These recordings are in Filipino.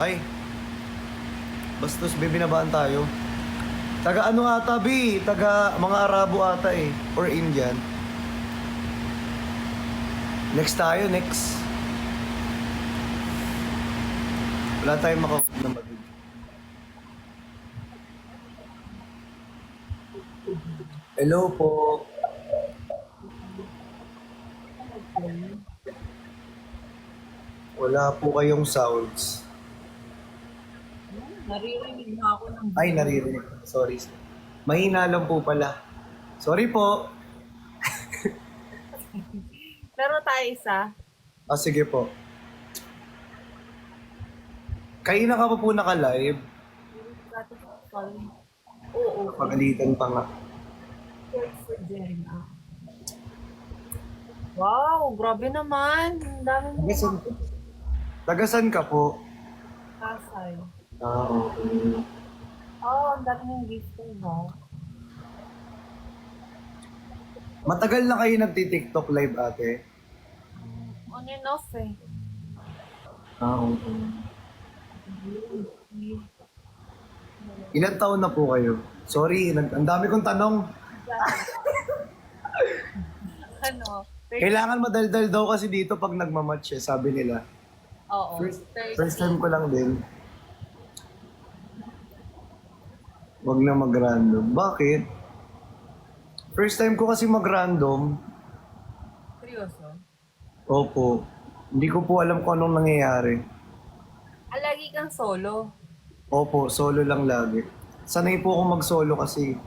Ay, bastos be, binabaan tayo. Taga ano ata be? Taga mga Arabo ata eh. Or Indian. Next tayo, next. Wala tayong makausap na mag Hello po. Wala po kayong sounds. Naririnig na ako ng Ay, naririnig. Sorry. Mahina lang po pala. Sorry po. Pero tayo isa. Ah, sige po. Kayo na ka pa po naka-live. Oo. Pagalitan pa nga. Search for Jenna. Wow, grabe naman. Ang dami mo Tagasan, tagasan ka po. kasay. Ah, okay. Oh, ang dami mong gift mo. Matagal na kayo nagti-TikTok live, ate? On and off eh. Ah, okay. Ilan taon na po kayo? Sorry, ang dami kong tanong. Ano? Kailangan madaldal daw kasi dito pag nagmamatch eh, sabi nila. Oo. First time ko lang din. Wag na mag-random. Bakit? First time ko kasi mag-random. Seryoso? Opo. Hindi ko po alam kung anong nangyayari. Lagi kang solo. Opo, solo lang lagi. Sanay po ako mag-solo kasi.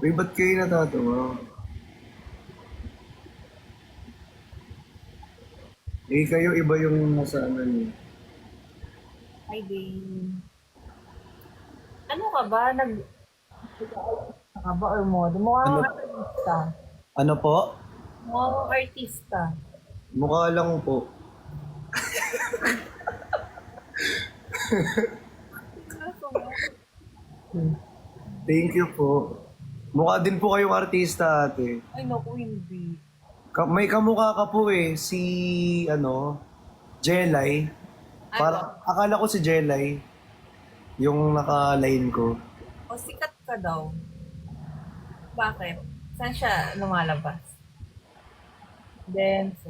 Uy, ba't kayo natatawa? Eh, kayo iba yung nasa ano niyo. Hi, Dane. Ano ka ba? Ka ba or mod? Mukha Ano? kang artista. Ano po? Mukha kang artista. Mukha lang po. Thank you po. Mukha din po kayong artista, ate. Ay, naku, hindi. May kamukha ka po eh, si, ano, Jelay. Para, akala ko si Jelay, yung naka-line ko. O, sikat ka daw. Bakit? Saan siya lumalabas? Dance.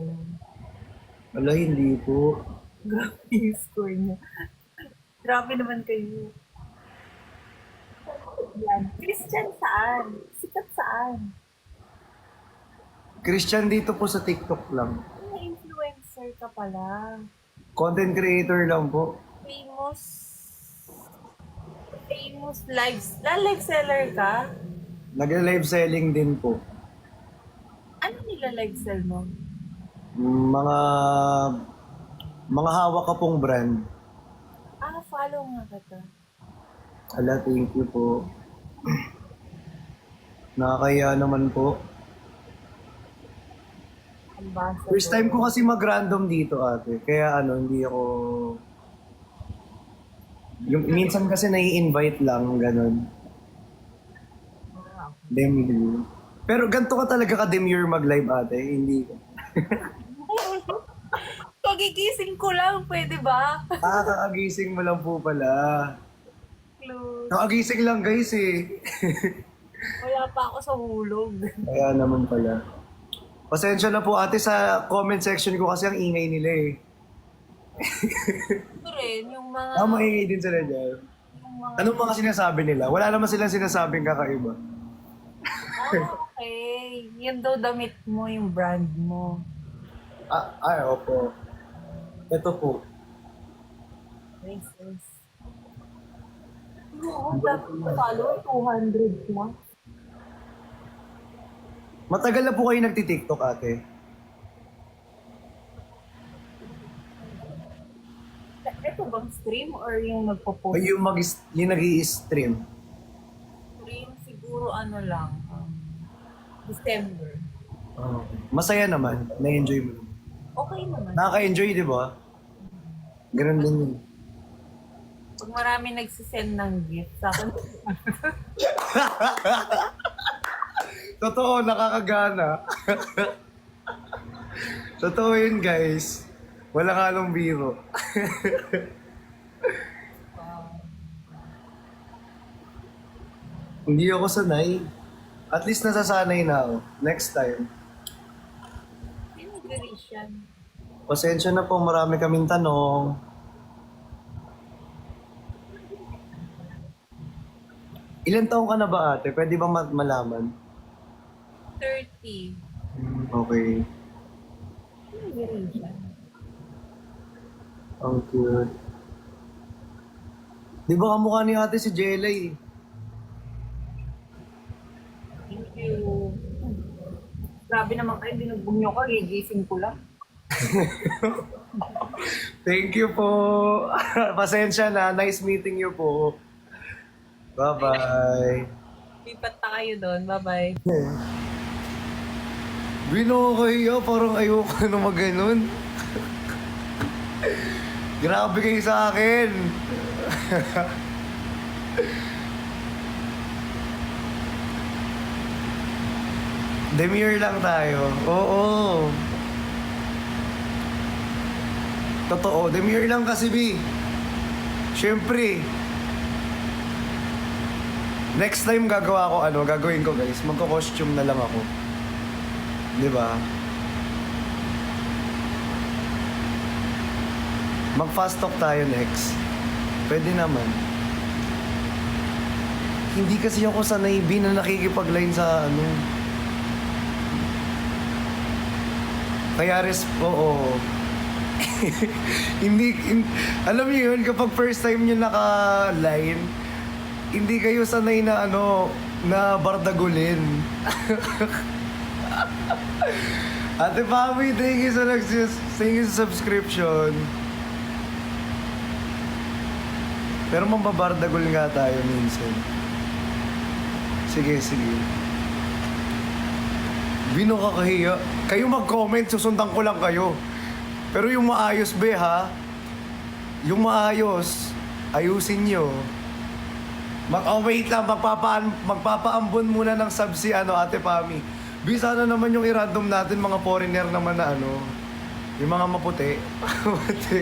Wala, hindi po. Grabe yung score niya. Grabe naman kayo. Yan. Christian saan? Sikat saan? Christian dito po sa TikTok lang. Ay, influencer ka pala. Content creator lang po. Famous. Famous live seller ka? Nag-live selling din po. Ano nila live sell mo? Mga, mga hawak ka pong brand. Follow nga kita. Ala, thank you po. Nakakaya naman po. Ambassador. First time ko kasi mag-random dito, ate. Kaya ano, hindi ako... Yung, minsan kasi nai-invite lang, ganun. Demure. Pero ganito ka talaga ka-demure mag-live, ate. Hindi ko. Kagigising ko lang, pwede ba? Kakagising mo lang po pala. Close. Kakagising lang, guys, eh. Wala pa ako sa hulog. Kaya naman pala. Pasensya na po, ate, sa comment section ko kasi ang ingay nila, eh. Ito rin, yung mga... Maingay din sila dyan. Yung mga Anong mga sinasabi nila? Wala naman silang sinasabing kakaiba. okay. Yan daw damit mo, yung brand mo. Ay, opo. Ito po. Braces. Oo, dapat mo follow 200 plus. Matagal na po kayo nagti-TikTok, ate. Ito bang stream or yung nagpo-post? Ay, yung nag-i-stream. Stream siguro ano lang, December. Masaya naman. Na-enjoy mo. Okay naman. Nakaka-enjoy, di ba? Ganun din yun. Pag marami nagsisend ng gift sa akin, Totoo, nakakagana. Totoo yun, guys. Walang halong biro. Hindi ako sanay. At least nasasanay na ako. Next time. Immigration. Pasensya na po, marami kaming tanong. Ilan taong ka na ba ate? Pwede bang malaman? 30. Okay. Immigration. Ang cute. Di ba kamukha ni ate si Jella eh? Thank you. Grabe naman kayo, binugbong nyo ka, gigising ko lang. Thank you po. Pasensya na. Nice meeting you po. Bye-bye. Lipat na kayo doon. Bye-bye. Bino kayo, parang ayoko na mag-ganon. Grabe kayo sa akin. Demure lang tayo. Oo. Totoo, demure lang kasi, B. Siyempre. Next time gagawin ko guys, magko-costume na lang ako. 'Di ba? Mag-fast talk tayo next. Pwede naman. Hindi kasi ako sanay, B, na nakikipag-line sa ano. Kaya oo. Alam niyo yun, kapag first time nyo naka-line, hindi kayo sanay na na bardagulin. Ate Pami, thank you sa subscription. Pero mambabardagul nga tayo minsan. Sige. Bino ka kahiya. Kayo mag-comment, susundan ko lang kayo. Pero yung maayos, be, ha? Yung maayos, ayusin nyo. Wait lang, magpapaambon muna ng sub si Ate Pami. Bi, sana naman yung i-random natin, mga foreigner naman na yung mga maputi. Maputi.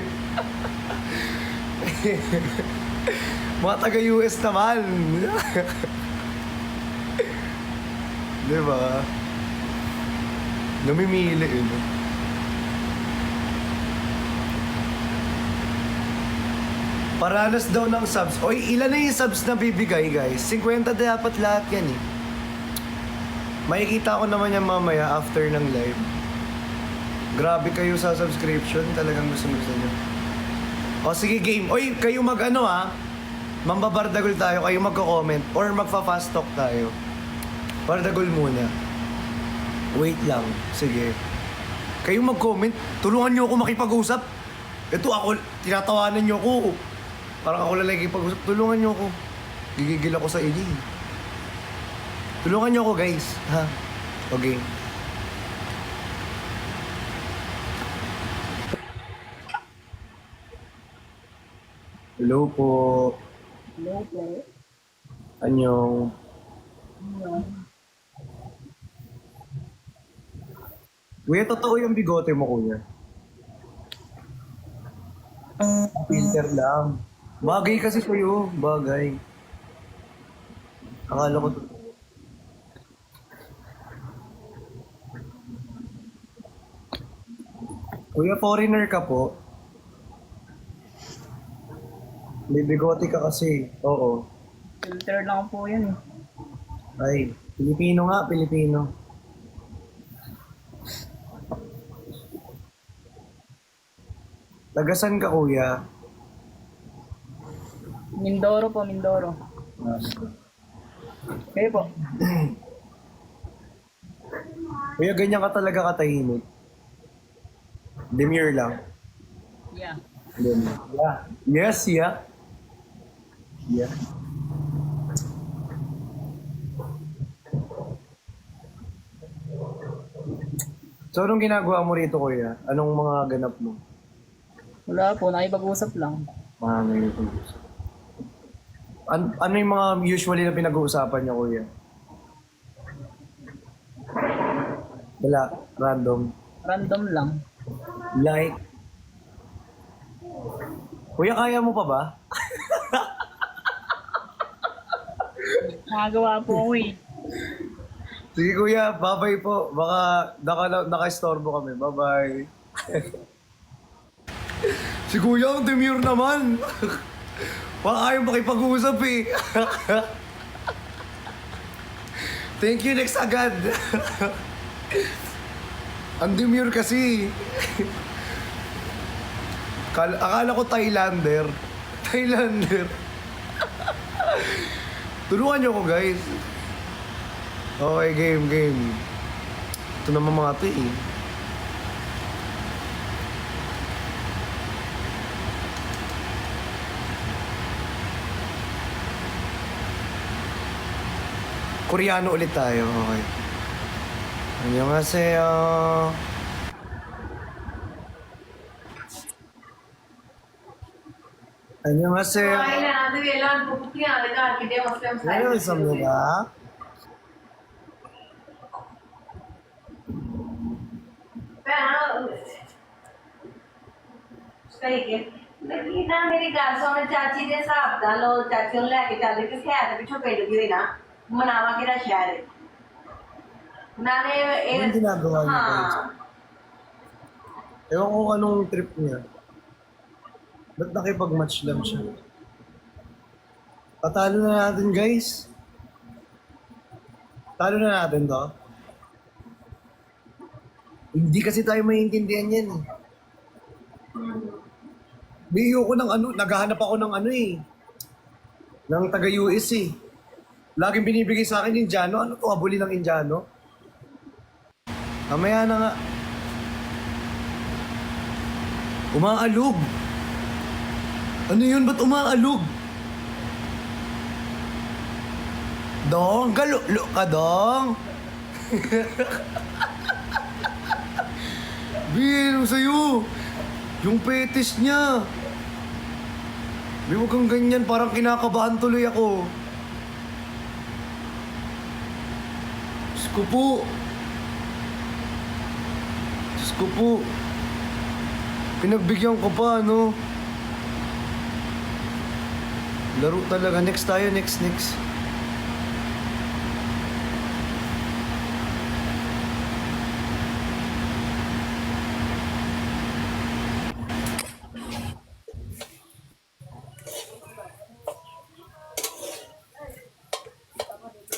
Mga taga-US naman. Diba? Namimili no? Paranas daw ng subs. Oy, ilan na yung subs na bibigay, guys? 50 dapat lahat yan eh. Makikita ko naman yan mamaya after ng live. Grabe kayo sa subscription. Talagang gusto nyo. O sige, game. Oy, kayo mambabardagol tayo. Kayo magko-comment or magfa-fast talk tayo. Bardagol muna. Wait lang. Sige. Kayo mag-comment. Tulungan nyo ako makipag-usap. Ito ako, tinatawanan nyo ako. Parang ako lalagay pag-usap. Tulungan nyo ako. Gigigil ako sa inyo. Tulungan nyo ako, guys. Ha? Okay. Hello po. Hello po. Anyong. Kuya, totoo yung bigote mo, kuya. Filter lang. Bagay kasi sa'yo. Bagay. Akala ko Kuya, foreigner ka po? May bigote ka kasi. Oo. Filter lang po yun. Ay, Pilipino nga, Pilipino. Tagasan ka, kuya? Mindoro po, Mindoro. Kayo po. Kuya, ganyan ka talaga katahimik. Demure lang. Yeah. Yeah. Yes, yeah. Yeah. So, anong ginagawa mo rito, kuya? Anong mga ganap mo? Wala po, nakipag-usap lang. Mga ngayon ko. Ano yung mga usually na pinag-uusapan niyo, kuya? Wala. Random. Random lang. Like, kuya, kaya mo pa ba? Nakagawa po ako eh. Sige kuya, bye-bye po. Baka naka-istorbo kami. Bye-bye. Si kuya, ang demure naman. Baka ayaw makipag-usap eh. Thank you, next agad. Ang demure kasi. Akala ko Thailander. Thailander. Tulungan niyo ko, guys. Okay, game. Ito naman mga to eh. Koreano ulit tayo, okay. Annyeonghaseyo. Annyeonghaseyo. 안녕하십니까? ਲੇਕਿਨ ਨਾ ਮੇਰੀ ਗੱਲ ਸੁਣ ਚਾਚੀ ਦੇ ਹਿਸਾਬ ਦਾ ਲੋ ਚਾਚੀ ਨੂੰ ਲੈ ਕੇ ਚੱਲ ਕੇ ਹੈ ਤੇ ਪਿੱਛੋਂ ਪਿੰਡ ਦੀ ਹੋਈ ਨਾ ਮਨਾਵਾ ਕਿਹੜਾ ਸ਼ਹਿਰ ਹੈ ਨਾਲੇ Anong ginagawa niya, guys? Ewan ko kung anong trip niya. Ba't nakipag-match lang siya? Patalo na natin, guys. Talo na natin to. Hindi kasi tayo maintindihan yan eh. Biyo ko ng ano, naghahanap ako ng ano eh. Ng taga-US eh. Laging binibigay sa akin Indiano. Ano to, abuli ng Indiano? Mamaya na nga. Umaalog. Ano yun? Ba't umaalog? Dong, galo ka, Dong. Bino sa'yo. Yung fetish niya. Di huwag kang ganyan. Parang kinakabahan tuloy ako. Diyos ko po. Diyos ko po. Pinagbigyan ko pa, no? Laro talaga. Next tayo. Next.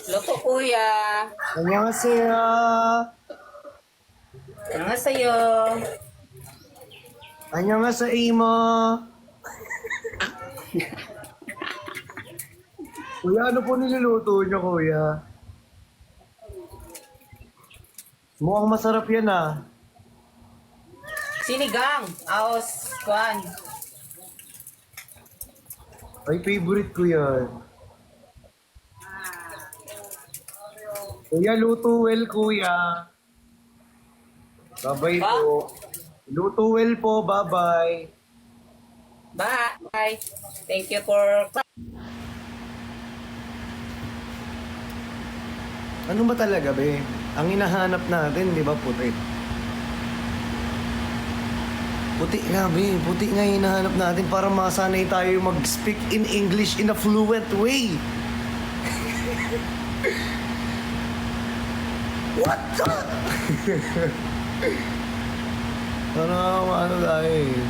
Loko kuya. Annyeonghaseyo. Ano nga sa'yo? Annyeonghaseyo. Kuya, ano po niluluto niyo, kuya? Mukhang masarap yan, ah. Sinigang. Aos. Kwan. Ay, favorite ko yan. Kuya, luto well, kuya. Bye-bye Ba? po. Luto well po, bye-bye. Bye. Thank you for... Ano ba talaga, be? Ang hinahanap natin, di ba, puti? Puti nga, be. Puti nga yung hinahanap natin para masanay tayo mag-speak in English in a fluent way. What the? Ano tayo eh.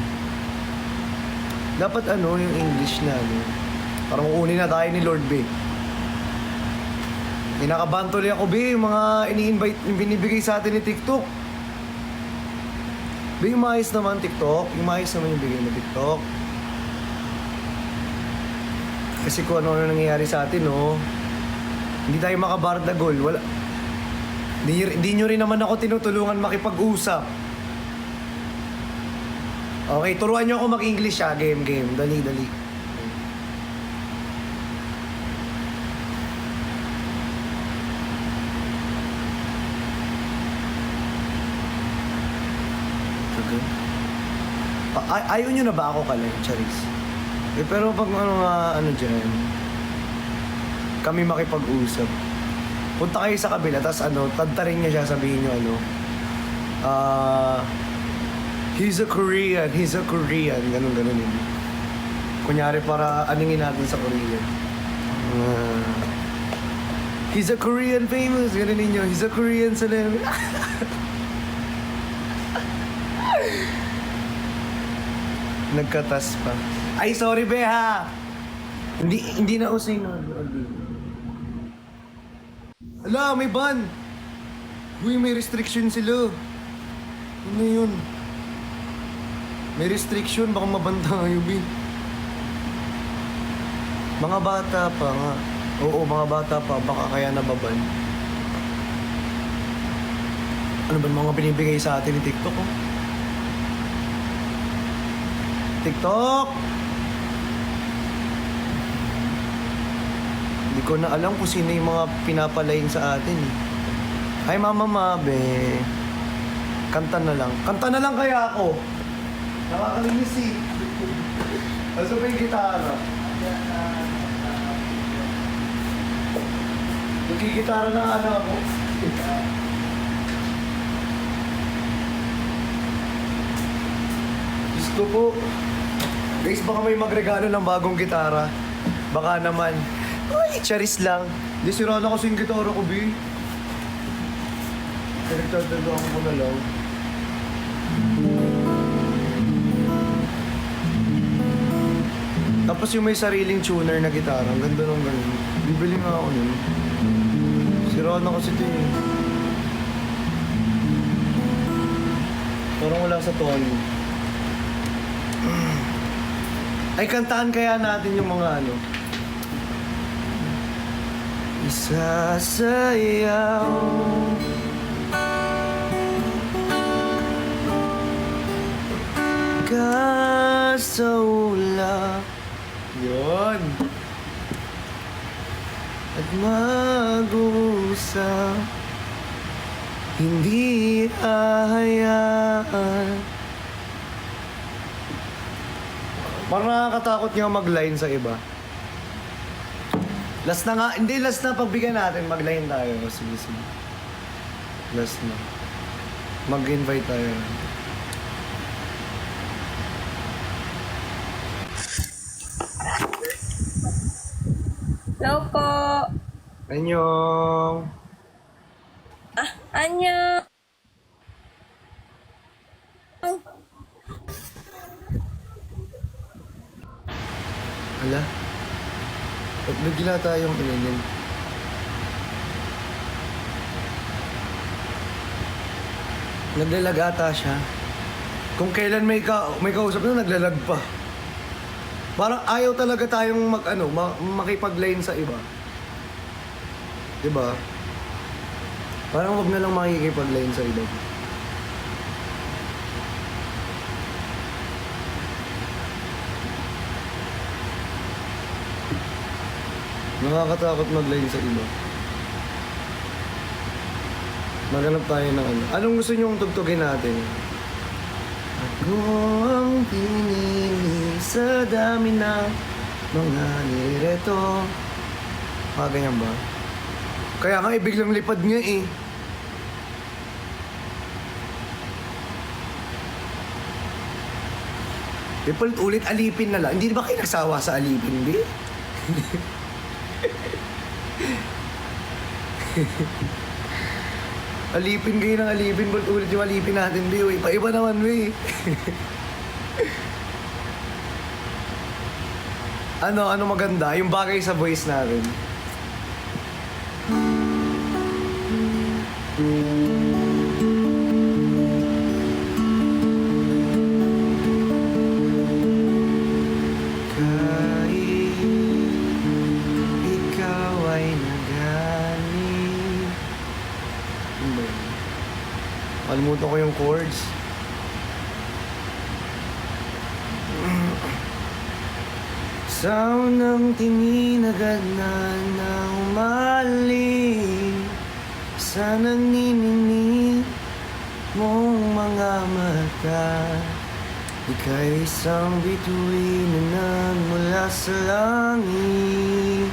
Dapat ano, yung English na, ano. Parang kunin na tayo ni Lord B. Kinakabahan tuloy ako, B. Yung mga ini-invite, yung binibigay sa atin ni TikTok. B, yung maayos naman TikTok. Yung maayos naman yung bigay na TikTok. Kasi kung ano nangyayari sa atin, no. Hindi tayo makabarda-gol. Wala. Di nyo rin naman ako tinutulungan makipag-usap. Okay, turuan nyo ako mag-English ha. Game. Dali. Okay. Ayaw nyo na ba ako kalay, Charis? Eh, pero pag ano dyan, kami makipag-usap. Punta kayo sa kabila, tapos tadtarin niya siya, sabihin niyo He's a Korean. Ganun yun. Kunyari para aningin natin sa Korean. He's a Korean famous. Ganun ninyo. He's a Korean celeb. Nagkatas pa. Ay, sorry, Beha. Hindi na usay na. Ala, may ban. Uy, may restriction sila. Ano yun? May restriction, baka mabanta kayo, B. Mga bata pa nga. Oo, mga bata pa, baka kaya nababan. Ano ba mga binibigay sa atin ni TikTok, oh? TikTok! Hindi ko na alam kung sino yung mga pinapalain sa atin, eh. Hi, Mama Mabe. Kanta na lang kaya ako. Nakakalinis eh. Asa ba yung gitara? Nagkikitara na ano ako. Gusto po. Guys, baka may magregalo ng bagong gitara. Baka naman. Uy, charis lang. Di sira na kasi yung gitara ko, B. Pinagtatagaan ko na lang. Tapos yung may sariling tuner na gitara, ang ganda nung ganun. Bibili nga ako nun. Sira na kasi ito eh. Parang wala sa tono. Ay, kantaan kaya natin yung mga ano. Isasayaw ka sa ulap. Yun. At mag-usap, hindi ahayaan. Parang nakakatakot nga mag-line sa iba. Last na nga, hindi last na, pagbigyan natin, mag-line tayo. Sige. Last na. Mag-invite tayo. Hello po. Annyeong. Anya. Hala? Ba't bigla tayong ininin? Naglalag ata siya. Kung kailan may kausap na, naglalag pa. Parang ayaw talaga tayong makipag-line sa iba. Diba? Parang wag na lang makikipag-line sa iba. Nakakatakot mag-line sa iba. Maghanap tayo ng ano. Anong gusto niyong tugtugin natin? Ako ang pinili sa dami ng mga nireto. Ganyan ba? Kaya nga biglang lipad nga eh. Ulit alipin na lang. Hindi ba kayo nagsawa sa alipin, di? Alipin kayo ng alipin, ulit yung alipin natin, di. Iba naman, di. Ano maganda? Yung bagay sa voice natin. Kalimutan ko yung chords. Sa unang tingin agad na umaling sa nanininig mong mga mata. Ika'y isang bituin na nagmula sa langit.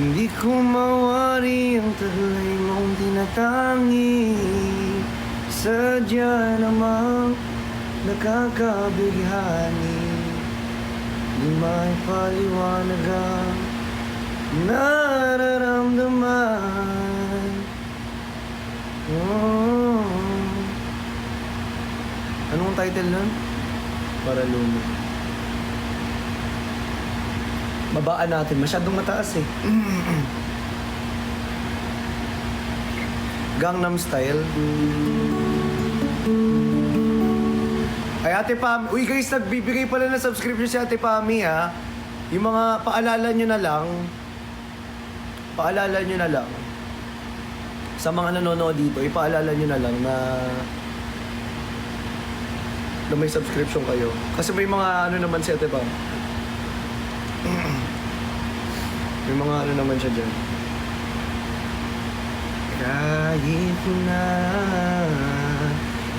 Hindi ko mawari ang taglay mong tinatangi. Sadya namang nakakabighani. Di may paliwanag ang nararamdaman. Oh. Anong title nun? Para lumo. Babaan natin. Masyadong mataas eh. Gangnam Style. Ay, Ate Pami. Uy guys, nagbibigay pala ng subscription si Ate Pami ha. Yung mga paalala nyo na lang. Paalala nyo na lang. Sa mga nanonood dito, ipaalala nyo na lang na may subscription kayo. Kasi may mga ano naman si Ate Pami. May mga ano naman siya dyan. Kahit na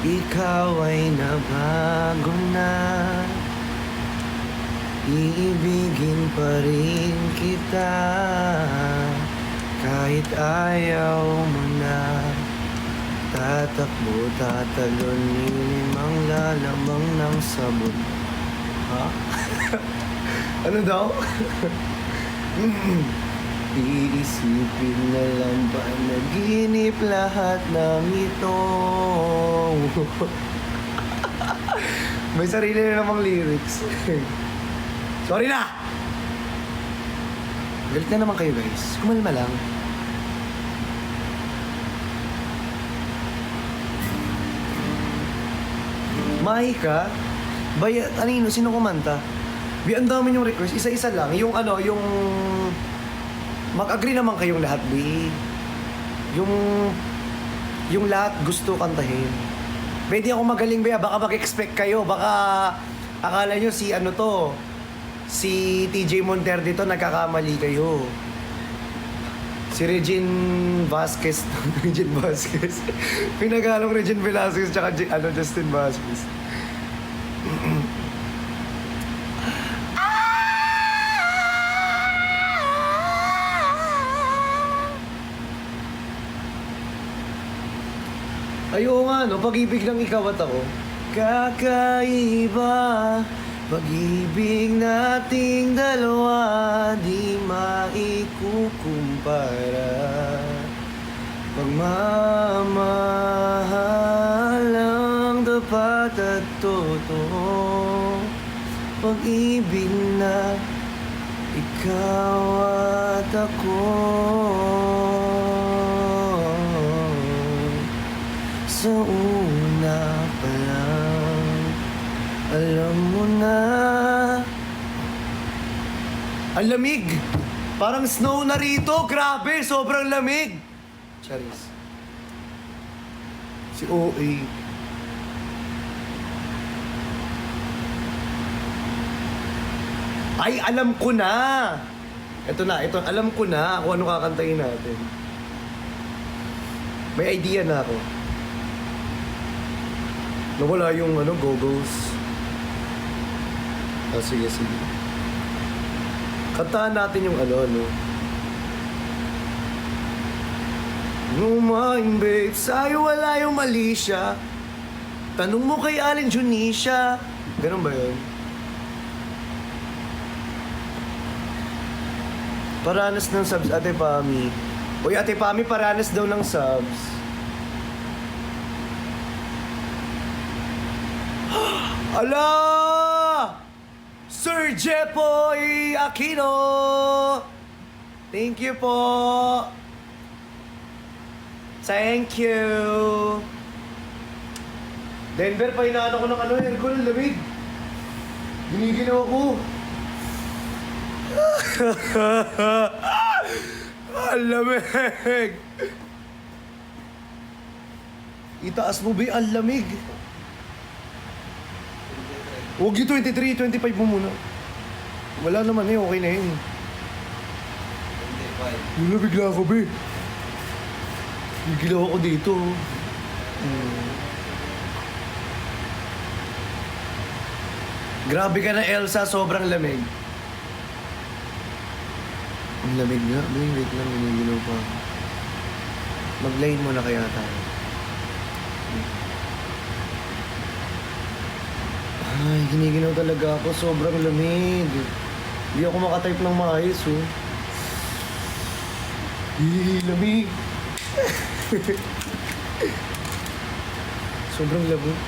ikaw ay nabago na, iibigin pa rin kita. Kahit ayaw mo na, tatakbo, tatalon, ang lalamang ng sabon. Ha? Ano daw? Iisipin na lang ba naginip lahat ng ito? May sarili na namang lyrics. Sorry na! Galit na naman kayo guys. Kumalma lang. Mahika? Anino? Sino kumanta? Ang dami yung request. Isa-isa lang. Yung ano, yung... Mag-agree naman kayong lahat, B. Yung lahat gusto kantahin. Pwede ako magaling, B. Baka mag-expect kayo. Baka akala nyo si ano to, si TJ Monterde to, nagkakamali kayo. Si Regine Vasquez. Regine Vasquez. Pinagalong Regine Velasquez tsaka Justin Vasquez. Ayaw nga, no? Pag-ibig ng ikaw at ako. Kakaiba, pag-ibig nating dalawa, di maikukumpara. Pagmamahal ang dapat at totoo. Pag-ibig na ikaw at ako. Sa una pa lang, alam mo na. Ang lamig! Parang snow na rito! Grabe! Sobrang lamig! Charis. Si OA. Ay, alam ko na! Ito, alam ko na kung ano kakantayin natin. May idea na ako. Nawala yung ano, goggles. Ah, sige. Kantahan natin yung ano. Lumaing babe, sa'yo wala yung mali siya. Tanong mo kay Allen Junisha. Ganun ba yun? Paranas ng subs, Ate Pami. Uy, Ate Pami, paranas daw ng subs. Ala! Sir Jepoy Aquino! Thank you po! Thank you! Denver, pahinaan ako ng ano, aircon, ang lamig. Giniginaw ako. Ang lamig! Itaas mo ba ang lamig? Huwag yung 23, 25 mo muna. Wala naman eh, okay na yun. 25. Wala, bigla ako, be. Bigla ako dito. Grabe ka na, Elsa. Sobrang lamig. Ang lamig nga. Wait lang, giniginaw pa ako. Mag-line mo na kaya tayo. Ay, giniginaw talaga ako. Sobrang lamig. Hindi ako makatype ng maayos, oh. Lamig. Sobrang lamig.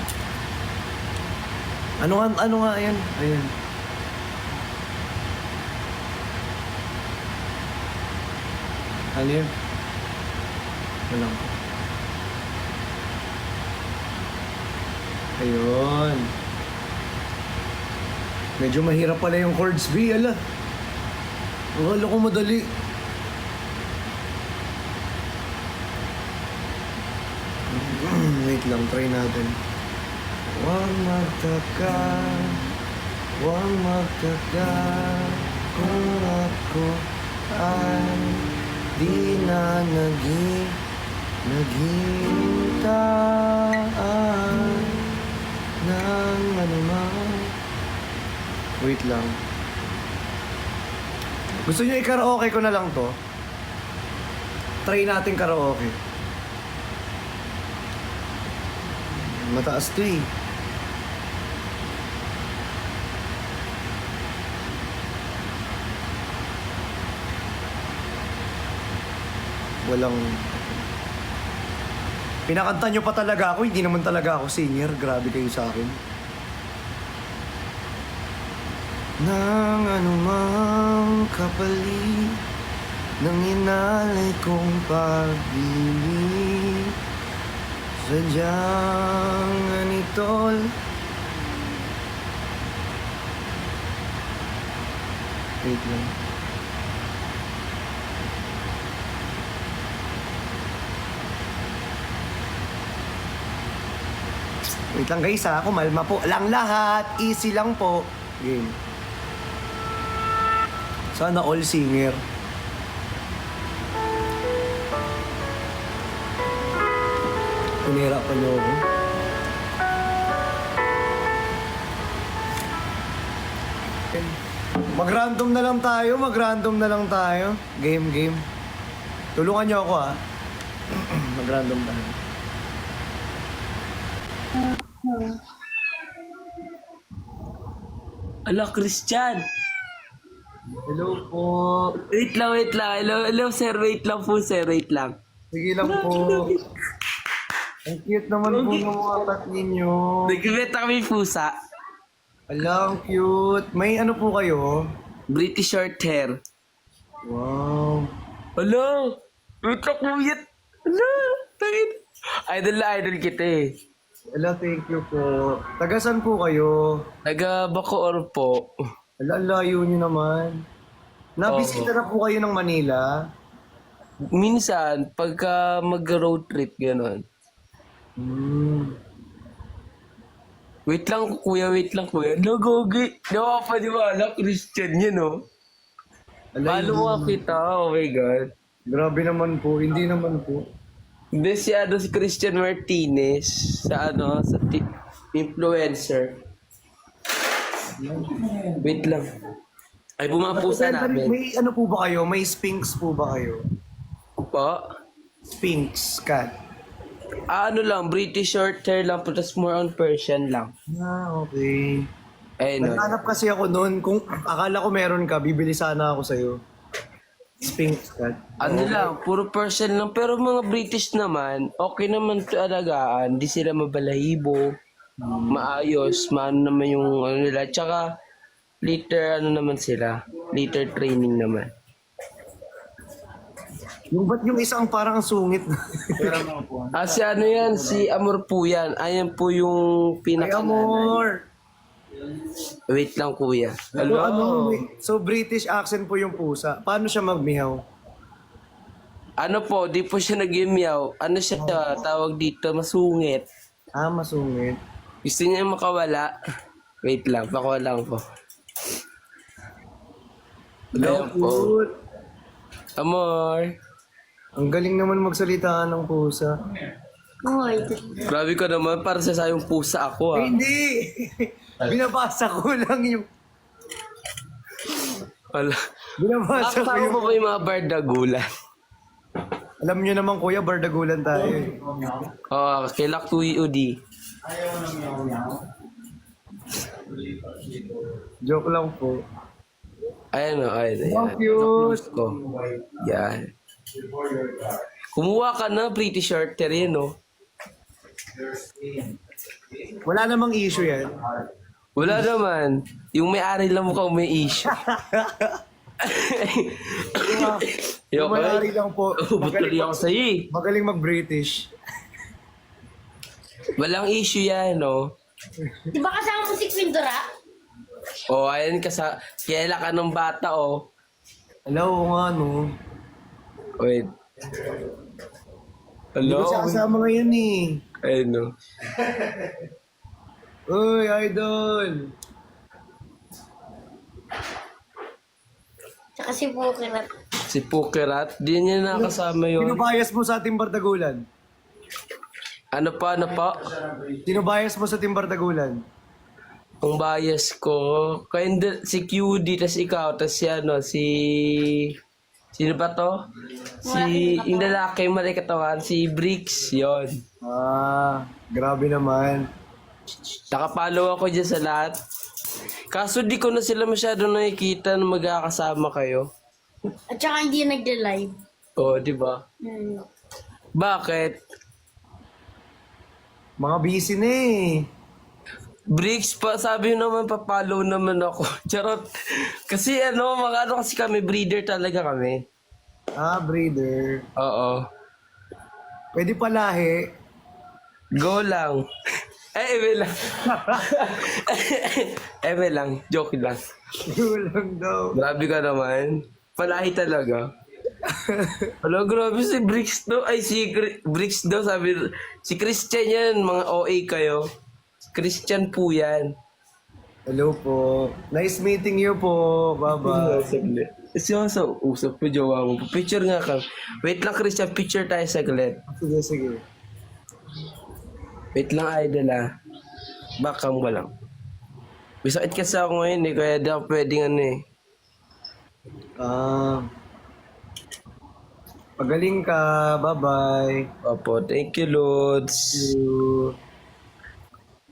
Ano nga yan? Ayan. Ano yun? Walang ko. Ayun. Medyo mahirap pala yung chords, B. Ala. Akala ko madali. Wait lang, try natin. Huwag magtaka kung ako ay di na naghihintay ng anuman. Wait lang. Gusto nyo i-karaoke ko na lang to? Try natin karaoke. Mataas to eh. Walang... Pinakanta nyo pa talaga ako, hindi naman talaga ako singer. Grabe kayo sa akin. Nang anumang kapalit ng inalay kong pag-ibig, sadyang ganitol. Wait lang. Wait lang guys ha, kumalma po lang lahat. Easy lang po. Game. Sana all singer. Pinahirapan niyo ako. Mag-random na lang tayo. Game. Tulungan niyo ako ha. Mag-random tayo. Hello, Christian. Hello po. Wait lang. Hello, sir. Wait lang po, sir. Wait lang. Sige lang po. Ang cute naman po ng mga tat ninyo. Nagbibenta kami pusa. Ala, ang cute. May ano po kayo? British short hair. Wow. Hello. Wait lang po yan. Hello. Tangin. Idol na idol kita eh. Ala, thank you po. Tagasan po kayo? Taga Bacoor po. Ala, layo nyo naman. Nabisita na po kayo ng Manila? Minsan, pagka mag-road trip, gano'n. Wait lang, kuya. No, Gogi. Nakapaniwala, Christian yan, oh. Ala, Paano mo kita? Oh my God. grabe naman po. Hindi naman po. Hindi si Christian Martinez sa influencer. Wait lang. Ay, bumapusa namin. May ano po ba kayo? May Sphinx po ba kayo? Po? Sphinx cat. Ano lang, British short hair lang, but that's more on Persian lang. Ah, okay. Ayun. Naghanap kasi ako noon. Kung akala ko meron ka, bibili sana ako sa'yo. Sphinx cat. Ano lang, puro Persian lang. Pero mga British naman, okay naman to alagaan. Di sila mabalahibo. Maayos. Maano naman yung ano nila. Tsaka, litter ano naman sila. Litter training naman. Yung ba't yung isang parang sungit? Si ano yan, si Amor po yan. Ayan po yung Ay, pinaka amor! Wait lang kuya. Ano, Hello? so British accent po yung pusa. Paano siya magmihaw? Ano po, di po siya nag-meow. Ano siya, tawag dito, masungit. Ah, masungit. Gusto niya makawala. Wait lang, pakuha lang po. Ayan po. Cute. Amor. Ang galing naman magsalita ng pusa. Grabe ka naman, para sa sayong pusa ako Eh, hindi! Binabasa ko lang yung... Wala. Binabasa ko Nakakasama yung... mo ba yung mga bardagulan? Alam nyo naman kuya, bardagulan tayo eh. Oo, kilak tuwi udi. Joke lang po. Ayan o, ayan. Ang cute! Ko. Yan. Kumuha ka na, pretty shorter yun, no? Wala namang issue yan. Wala naman. Yung may-ari lang mukhang may issue. Yung may-ari lang po. Butuli ako sa'yo eh. Magaling mag-British. Walang issue yan, no? Di ba kasama mo si Quindora? O, ayan ka sa... Kailan ka ng bata, oh. Hello, nga no. Wait. Hindi Hello? ko siya kasama ngayon eh. Ayun, no? Uy, idol! Tsaka si Bukirat. Si Pukerat, di niya nakasama yun. Sino bias mo sa Team Bardagulan? Ano pa? Sino bias mo sa Team Bardagulan? Ang bias ko, si QD, tas ikaw, tas si ano, sino ba to? Yung lalaki, mali katawan, si Bricks, yon. Ah, grabe naman. Nakapalo ako dyan sa lahat. Kaso di ko na sila masyado nakikita na magkakasama kayo. At saka hindi nagde-live. Oo, di ba? Hmm. Bakit? Mga busy na eh. Bricks pa, sabi naman papalo naman ako. Charot. Kasi mga ano kasi kami, breeder talaga kami. Ah, breeder. Oo. Pwede palahi. Go lang. Eme lang. Eme lang. Joke lang. Walang daw. Grabe ka naman. Palahi talaga. Hello, grabe si Bricks daw. Ay, Bricks daw sabi. Si Christian yan. Mga OA kayo. Christian po yan. Hello po. Nice meeting you po. Bye-bye. Saglit. Siya sa usap po, jowa mo. Picture nga ka. Wait lang, Christian. Picture tayo saglit. Sige, sige. Wait lang, idol Baka mo lang. May sakit kasi ako ngayon eh. Kaya di ako pwedeng eh. Pagaling ka. Bye-bye. Opo, thank you, Lods.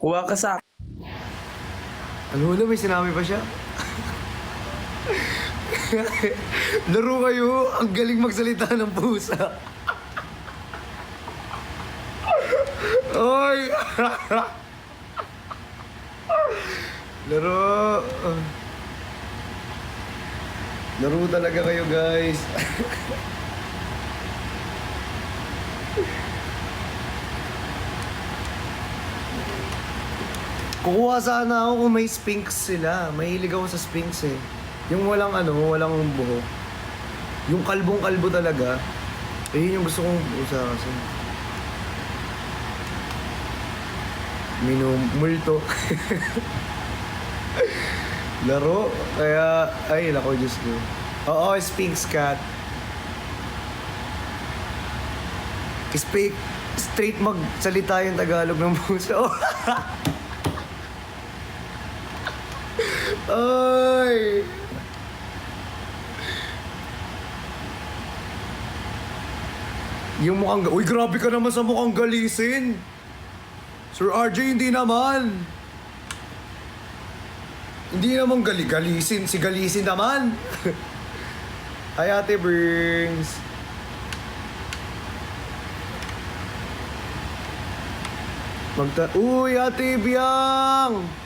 Kuha ka sa Ano na, may sinabi pa siya? Laro kayo. Ang galing magsalita ng pusa. Oy! Laro. Laro talaga kayo, guys. Kukuha sana ako kung may Sphinx sila. Mahilig ako sa Sphinx eh. Yung walang walang buho. Yung kalbong-kalbo talaga. Eh, yun yung gusto kong usa kasi. Minumulto. Laro. Kaya, ay, lako, Diyos ko. Oo, Sphinx cat. Straight magsalita yung Tagalog ng puso. Ay! Yung mukhang... Uy, grabe ka naman sa mukhang galisin! Sir RJ, hindi naman! Hindi naman galisin. Si galisin naman! Hi, Ate Brings! Uy, Ate Biang!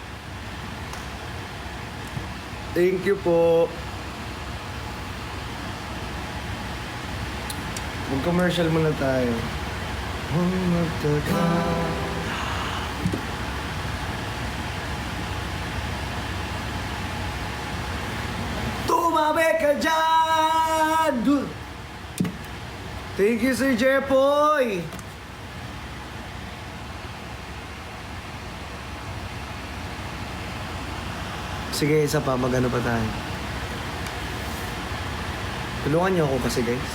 Thank you po. Mag-commercial muna tayo. Tumabi ka dyan! Thank you, Sir Jepoy! Sige, isa pa. Mag-ano pa tayo. Tulungan niyo ako kasi, guys.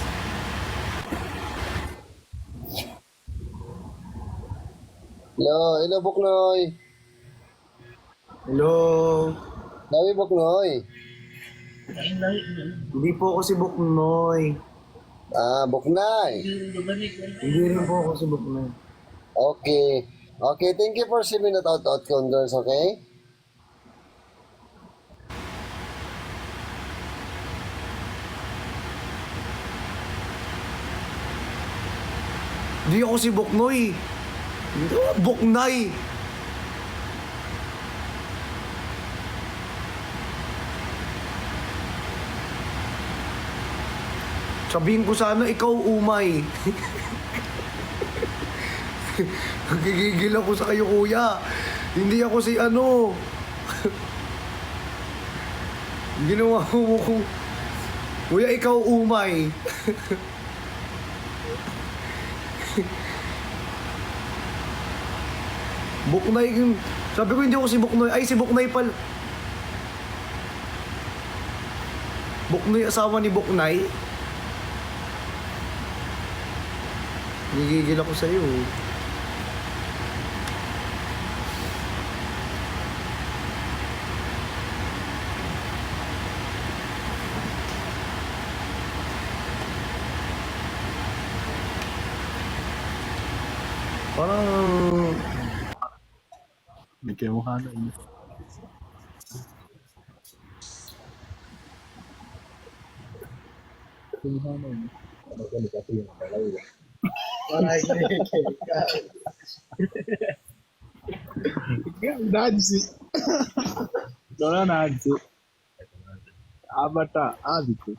Hello Buknoy. Hello? Dami Buknoy. Hindi po ako si Buknoy. Ah, Buknay. Hindi rin po ako si Buknoy. Okay. Okay, thank you for sharing that out condors, okay? Hindi ako si Buknoy. Hindi ako Buknay. Sabihin ko sana, ikaw umay. Gigigil ako sa kayo, kuya. Hindi ako si ano. Ginawa mo kung... Kuya, ikaw umay. Buknay yung... Sabi ko hindi ako si Buknoy. Ay, si Buknay pala. Buknoy, asawa ni Buknay. Nagigil ako sa'yo. Parang... Hindi kayo mukha na yun. Nancy. Dona Nancy. Abata, Abitu.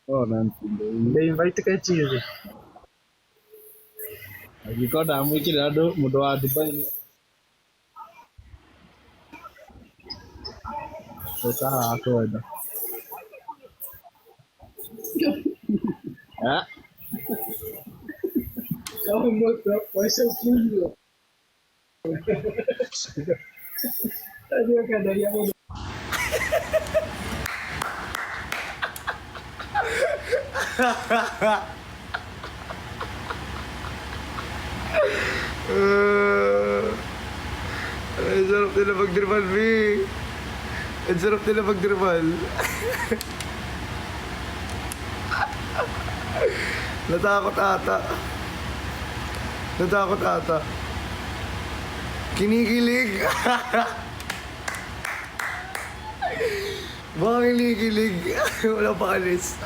Oh, Nancy. They invite ka cheese. Agiko damu ki lado mudo adibai. Esa ako ada. Ha? Kau mau puasa dulu. Tadi kan dari aku. Ang sarap nila magdirmal, B. Ang sarap nila magdirmal. Natakot ata. Natakot ata. Kinikilig. Baka kinikilig. Wala pa alis.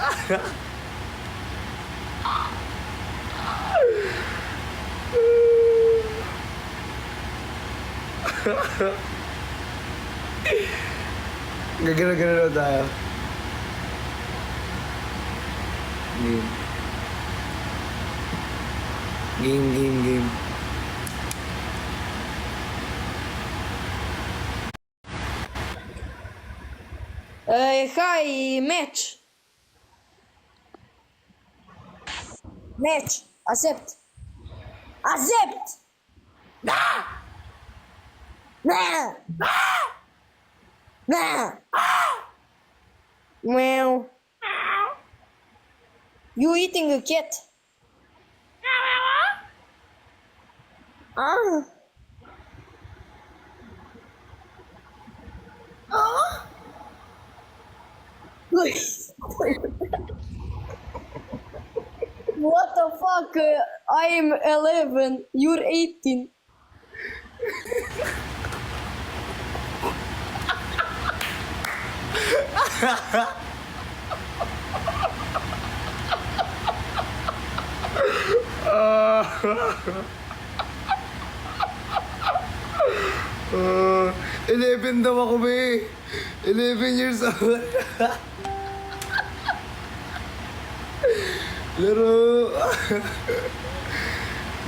Gagana-gana na tayo. Game. Game. Hi, match. Match. Accept. Accept. Nah. Nah. Nah. Meow. You eating a cat? Ah. Ah. What the fuck? I'm 11. You're 18. Uh, 11 daw ako, be. 11 years old. Laro.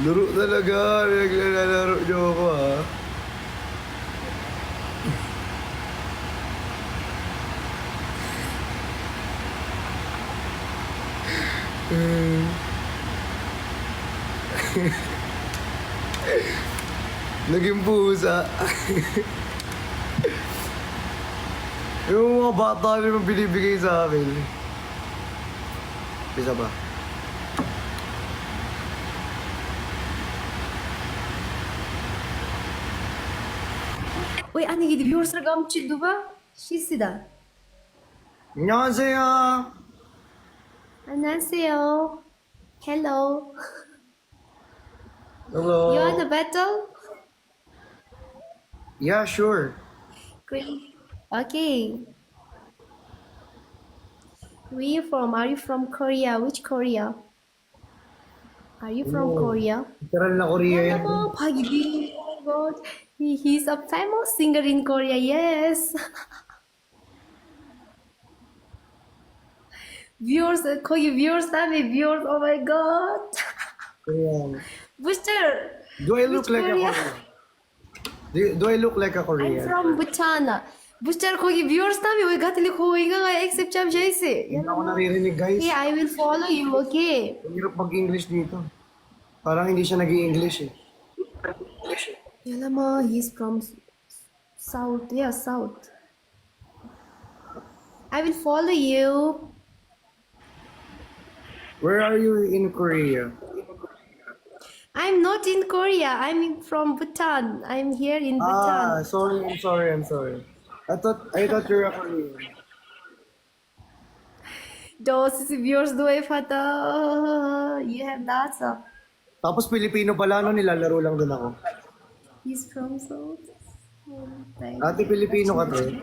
Laro talaga. Naglalaro niyo ako, ha. Naging pusa. Yung mga bata naman binibigay sa akin. Isa ba? Ой, а не гидip yorsra gamçı duva şisi da. 안녕하세요. 안녕하세요. Hello. Hello. You want a battle? Yeah, sure. Great. Okay. Where you from? Are you from Korea? Which Korea? Are you from Korea? Literal na Korea yan. Oh, Pagibin. Oh my god. He's a famous singer in Korea, yes. Viewers, 거기 viewers 나네, viewers, oh my god. Korean. Booster, Do I look Which like Korea? a Korean? Do I look like a I'm Korean? from Bhutan. Booster, 거기 viewers 나네, 왜 같은 거기가 nga accept jam siya isi. Hindi ako naririnig, guys. Okay, I will follow you, okay? Ang hirap mag-English dito. Parang hindi siya nag-i-English eh. Yala mo, he's from south, yeah, south. I will follow you. Where are you in Korea? I'm not in Korea. From Bhutan. I'm here in Bhutan. Sorry, I'm sorry. I thought you were a Korean. Those viewers do if you have that. So. Tapos Pilipino pala, no? Nilalaro lang din ako. He's from south. Ate, Pilipino ka, te?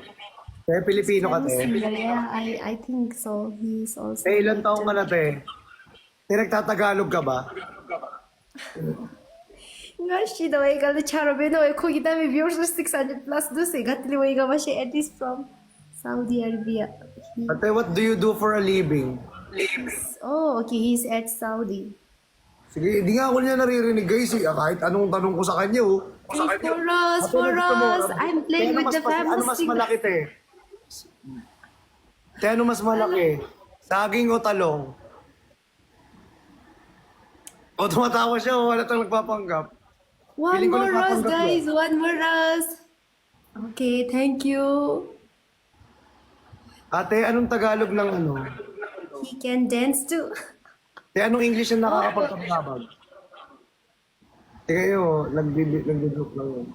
Kaya Pilipino ka, te? Yeah, I think so. He's also. Eh, ilan taong ka na, te? Te, nagtatagalog ka ba? Nga siya daw ay kala charo beno ay kogi dami viewers 600 plus dose gatli way ga mashi at least from Saudi Arabia. Ate, what do you do for a living? Oh, okay, he's at Saudi. Sige, hindi nga ako niya naririnig, guys. Eh. Kahit anong tanong ko sa kanya, oh. Hey, for us, Ate, gusto mo, I'm playing with the Ano famous mas singer. malaki, te? Te, ano mas malaki? Saging o talong? O, tumatawa siya, oh. Wala tayong nagpapanggap. One Feeling ko more rose, nagpapanggap guys. One more rose. Okay, thank you. Ate, anong Tagalog ng ano? He can dance too. Te, anong English ang nakakapagtabag? Te, kayo, nagbijoke lang yun.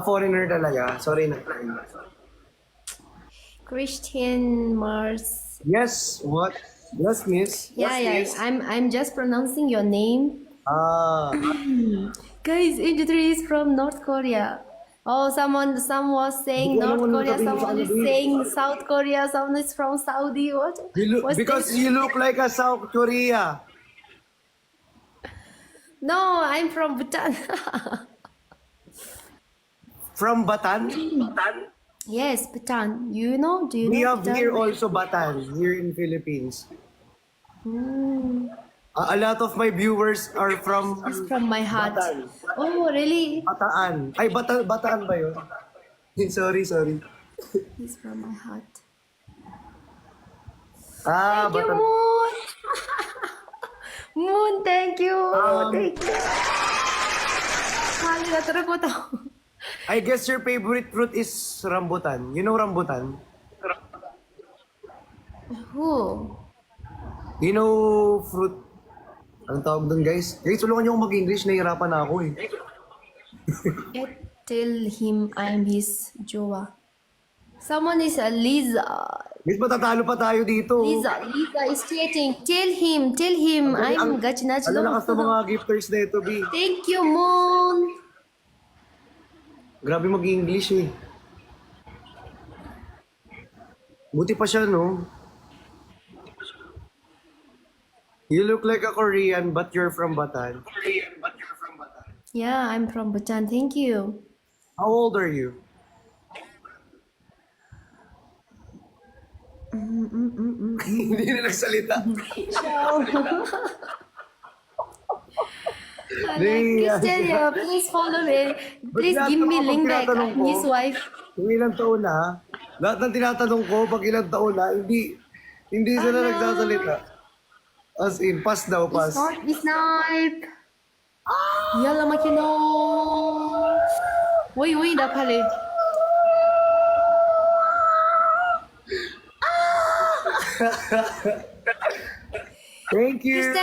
Foreigner talaga. Sorry na. Christian Mars. Yes, what? Yes, miss. Yeah, Yes, yeah. miss. I'm just pronouncing your name. Guys, Indra is from North Korea. Oh, some was saying Hindi ko North alam Korea, ano someone sabihin is sa kanila. saying South Korea, someone is from Saudi. What? What's Because this? you look like a South Korea. No, I'm from Bhutan. From Batan? Yes, Bhutan. You know? Do you We know have Bhutan? here also Batan, here in Philippines. Hmm. A lot of my viewers are from It's from my heart. Batan. Oh, really? Bataan. Ay, Bataan ba yun? sorry. It's from my heart. Ah, Thank you, Batan. Moon. Moon, thank you. Thank you. Kali na tara ko to. I guess your favorite fruit is rambutan. You know rambutan? Who? You know fruit? Anong tawag doon, guys? Guys, tulungan niyo akong mag-English. Nahihirapan na ako eh. Tell him I'm his jowa. Someone is a Lisa. Guys, matatalo pa tayo dito. Lisa is cheating. Tell him I'm gachinach. Ano lakas ng mga gifters na ito, B? Thank you, Moon. Grabe mag-English eh. Buti pa siya, no? You look like a Korean, but you're from Batan. Yeah, I'm from Bhutan. Thank you. How old are you? Hindi na nagsalita. Christian, yeah, please follow me. Please lahat give ng me mga link back. pagtinatanong I'm ko, his wife. Kung ilang taon na, lahat ng tinatanong ko, pag ilang taon na, hindi sila nagsasalita. As in, pass daw, pass. Snipe. Yalla makino. Wait, dah pale. Thank you.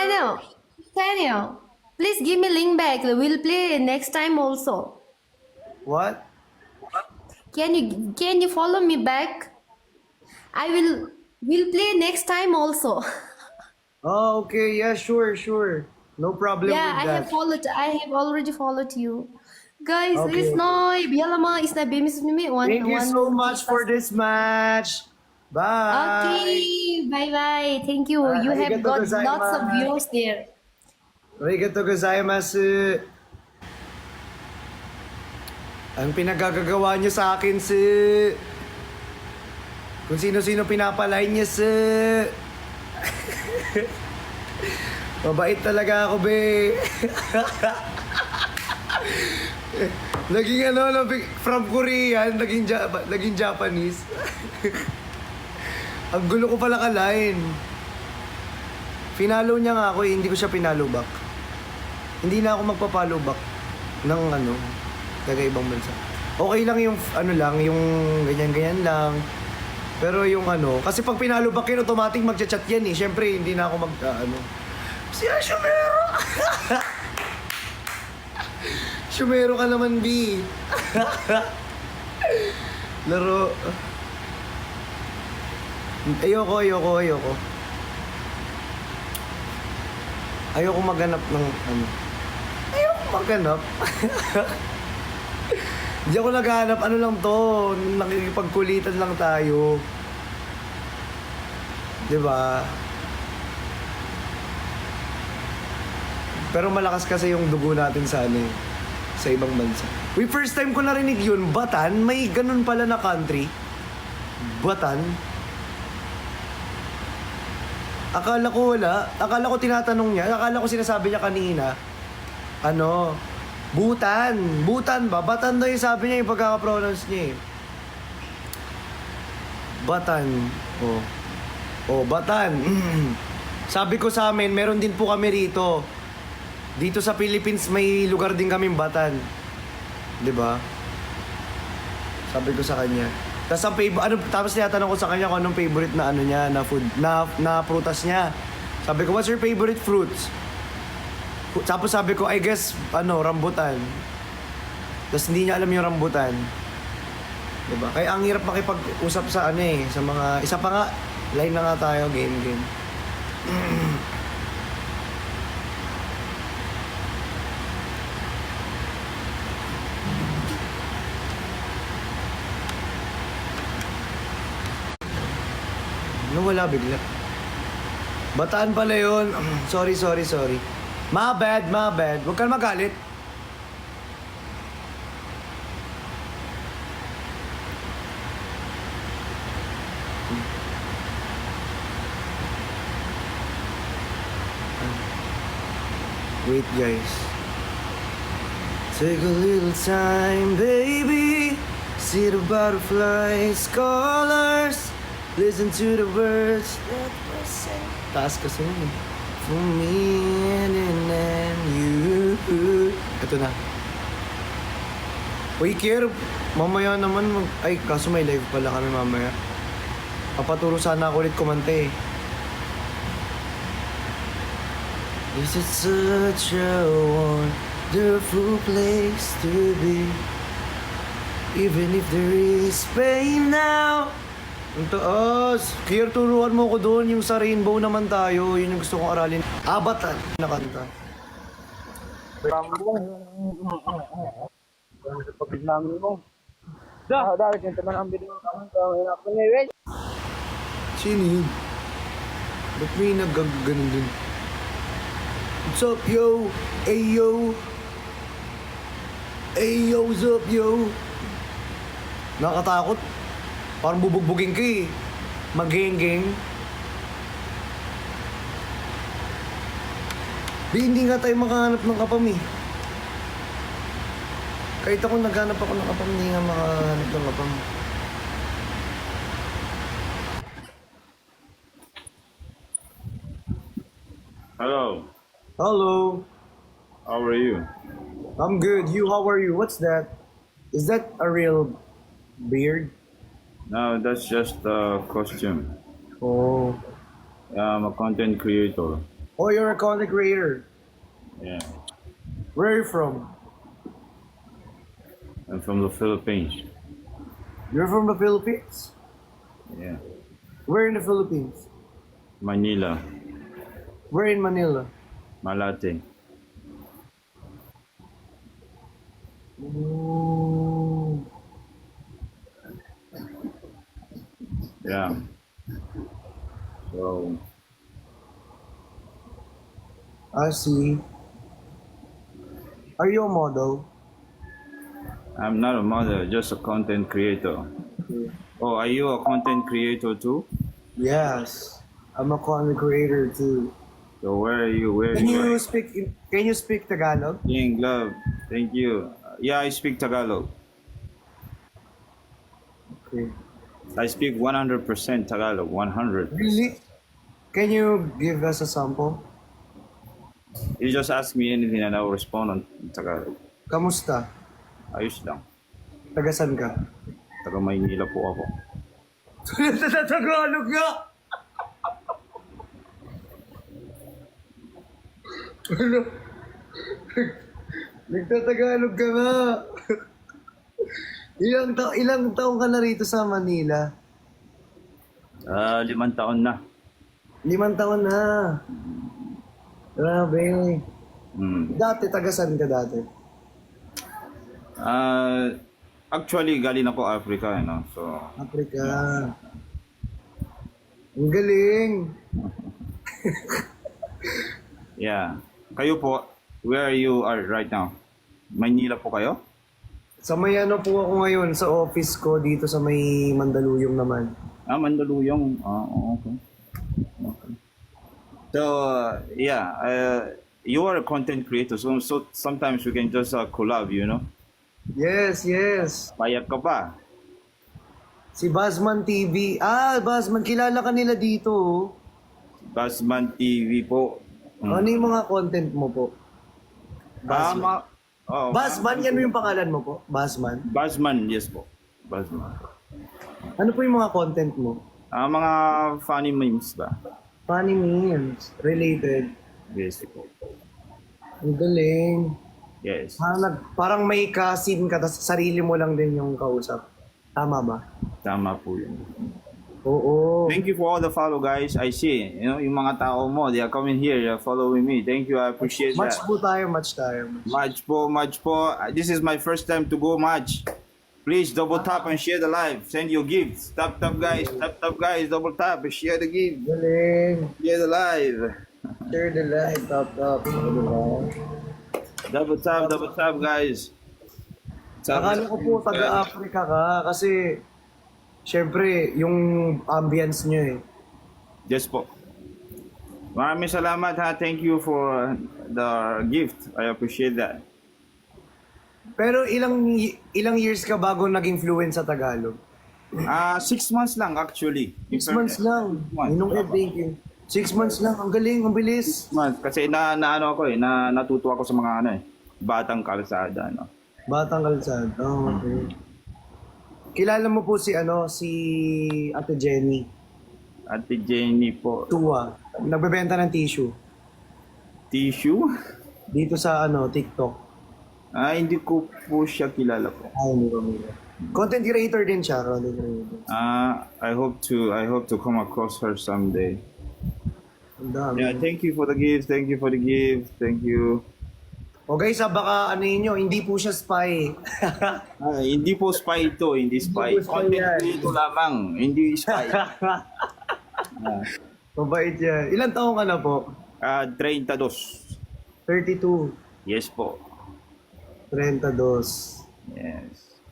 Daniel, please give me link back. We'll play next time also. What? Can you follow me back? we'll play next time also. Oh, okay. Yeah, sure, sure. No problem Yeah, with that. I have already followed you. Guys, Okay. it's no, bialama is na bemis me one. Thank you so much for this match. Bye. Okay, bye bye. Thank you. You have Arigato got lots of gozaimasu. views there. Arigato gozaimasu. Ang pinagagagawa niyo sa akin, si... Kung sino-sino pinapalay niya, si... Mabait talaga ako, be. Naging from Korean, naging Japanese. Ang gulo ko pala ka-line. Finalo niya nga ako eh, hindi ko siya pinalo back. Hindi na ako magpa-follow back ng taga-ibang bansa. Okay lang yung yung ganyan-ganyan lang. Pero yung kasi pag pinalo back yun, automatic magchat-chat yan eh. Siyempre, hindi na ako Siya, Shumero! Shumero ka naman, B. Laro. Ayoko. Ayoko maghanap ng Ayoko maghanap. Hindi ako naghahanap. Ano lang to? Nakikipagkulitan lang tayo. Diba? Pero malakas kasi yung dugo natin sa sa ibang bansa. Uy, first time ko narinig yun. Batan? May ganun pala na country? Batan? Akala ko wala. Akala ko tinatanong niya. Akala ko sinasabi niya kanina. Butan. Butan ba? Batan daw yung sabi niya yung pagkakapronounce niya eh. Batan. Batan. Sabi ko sa amin, meron din po kami rito. Dito sa Philippines, may lugar din kaming Batan. 'Di ba? Sabi ko sa kanya. Tapos tinatanong ko sa kanya kung anong favorite na niya, na food, na prutas niya. Sabi ko, what's your favorite fruits? Tapos sabi ko, I guess, rambutan. Tapos hindi niya alam yung rambutan. 'Di ba? Kaya ang hirap makipag-usap sa sa mga, isa pa nga, line na nga tayo, game. Wala bigla. Bataan pala yun. Sorry. My bad. Huwag kang magalit. Wait, guys. Take a little time, baby. See the butterflies, colors. Listen to the words that were said. Taas kasi yun. For me and you. Ito na. Uy, Kier, mamaya naman Ay, kaso may live pala kami mamaya. Papaturo sana ako ulit kumante eh. Is it such a wonderful place to be? Even if there is pain now. Ang taas. Kier, turuan mo ko doon. Yung sa Rainbow naman tayo. Yun yung gusto kong aralin. Batan na kanta. Sino yun? Ba't may nagaganon dun? What's up, yo? Ayo? Ayo, what's up, yo? Nakatakot. Parang bubugbugin ka eh. Mag-geng-geng. Hindi nga tayo makahanap ng kapam eh. Kahit ako naghanap ako ng kapam, hindi nga makahanap ng kapam. Hello, Hello. how are you? I'm good. You, how are you? What's that? Is that a real beard? No, that's just a costume. Oh. I'm a content creator. Oh, you're a content creator. Yeah, Where are you from? I'm from the Philippines. You're from the Philippines? Yeah. Where in the Philippines? Manila. Where in Manila? Malate. Ooh. Yeah. So, I see. Are you a model? I'm not a model, just a content creator. Oh, are you a content creator too? Yes. I'm a content creator too. So where are you? Where are Can you? you speak Tagalog? Ying, love. Thank you. Yeah, I speak Tagalog. Okay. I speak 100% Tagalog. 100. Really? Can you give us a sample? You just ask me anything and I will respond on Tagalog. Kamusta? Ayos lang. Tagasan ka? Taga Maynila po ako. Tagalog nga! Ano? Nagtatagalog ka nga. Ilang taong ka na rito sa Manila? 5 taon na. 5 taon na. Grabe. Dati, tagasan ka dati? Actually, galing ako Africa, you know, so... Africa. Ang galing. Yeah. Kayo po, where you are right now? Maynila po kayo? Sa may ano po ako ngayon, sa office ko dito sa may Mandaluyong naman. Mandaluyong. Okay. Okay. So, yeah, you are a content creator, so sometimes we can just collab, you know? Yes, yes. Payag ka pa. Si Bazman TV. Bazman, kilala ka nila dito. Oh. Basman TV po. Ano yung mga content mo po? Bazman. Bazman, yan yung pangalan mo po? Bazman? Basman, yes po. Basman. Ano po yung mga content mo? Mga funny memes ba? Funny memes. Related. Yes po. Ang galing. Yes. Parang may ka-scene ka, tas sarili mo lang din yung kausap. Tama ba? Tama po yun. Oo. Thank you for all the follow, guys. I see. You know, yung mga tao mo, they are coming here, they are following me. Thank you. I appreciate Match that. po tayo, match tayo. Match po. This is my first time to go match. Please double tap and share the live. Send your gifts. Tap guys. Tap guys. Double tap and share the gift. Galing. Share the live. Share the live. Tap. Double tap guys. Akala ko po taga-Africa ka kasi syempre yung ambience nyo eh. Yes po. Maraming salamat ha. Thank you for the gift. I appreciate that. Pero ilang years ka bago naging fluent sa Tagalog? 6 months lang actually. 6 months lang. months. Minong thank you. 6 months lang. Ang galing, ang bilis. Kasi ano ako natuto ako sa mga batang kalsada Batang kalsad. Oh, okay. Kilala mo po si Ate Jenny. Ate Jenny po. Tua. Nagbebenta ng tissue. Tissue? Dito sa TikTok. Hindi ko po siya kilala po. Hindi ko nila. Content creator din siya. Content creator. I hope to come across her someday. Ang dami. Yeah, thank you for the gift. Thank you for the gift. Thank you. O guys, baka nyo, hindi po siya spy. Hindi po spy ito, hindi spy. Hindi po spy Content yan. creator lamang, hindi spy. Mabait yan. Ilan taong ka na po? 32. 32. Yes po. 32. Yes.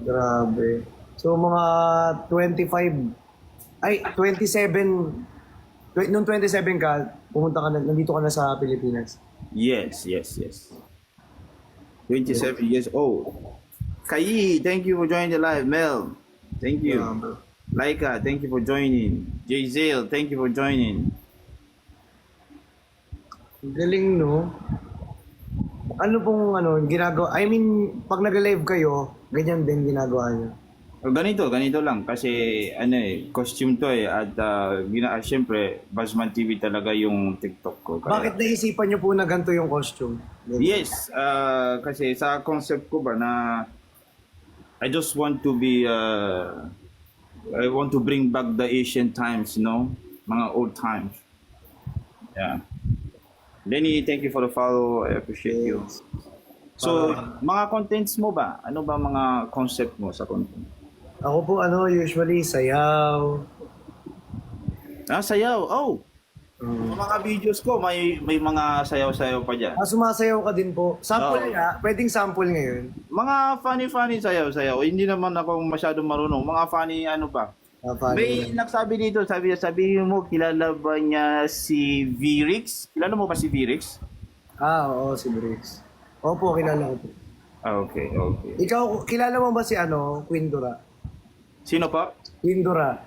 Grabe. So mga 25, 27, nung 27 ka, nandito ka na sa Pilipinas. Yes. 27 years old. Kai, thank you for joining the live. Mel, thank you. Laika, thank you for joining. Jayzel, thank you for joining. Galing, no? Ano pong ginagawa? I mean, pag nag-live kayo, ganyan din ginagawa niyo. Ganito lang kasi costume to at syempre Basman TV talaga yung TikTok ko. Bakit naisipan niyo po na ganito yung costume? Yes, kasi sa concept ko ba na I just want to be I want to bring back the Asian times, you know, mga old times. Yeah. Lenny, thank you for the follow. I appreciate you. So, mga contents mo ba? Ano ba mga concept mo sa content? Ako po usually sayaw. Sayaw. Oh! Sa mga videos ko, may mga sayaw-sayaw pa dyan. Sumasayaw ka din po. Sample Oo. nga, pwedeng sample ngayon. Mga funny sayaw-sayaw. Hindi naman ako masyadong marunong. Mga funny ano ba? May Funny. nagsabi dito, sabi mo, kilala ba niya si Virix? Kilala mo ba si Virix? Oo, si Briggs. Opo, kilala ko po. Okay. Ikaw, kilala mo ba si Queen Dura? Sino pa? Queen Dura.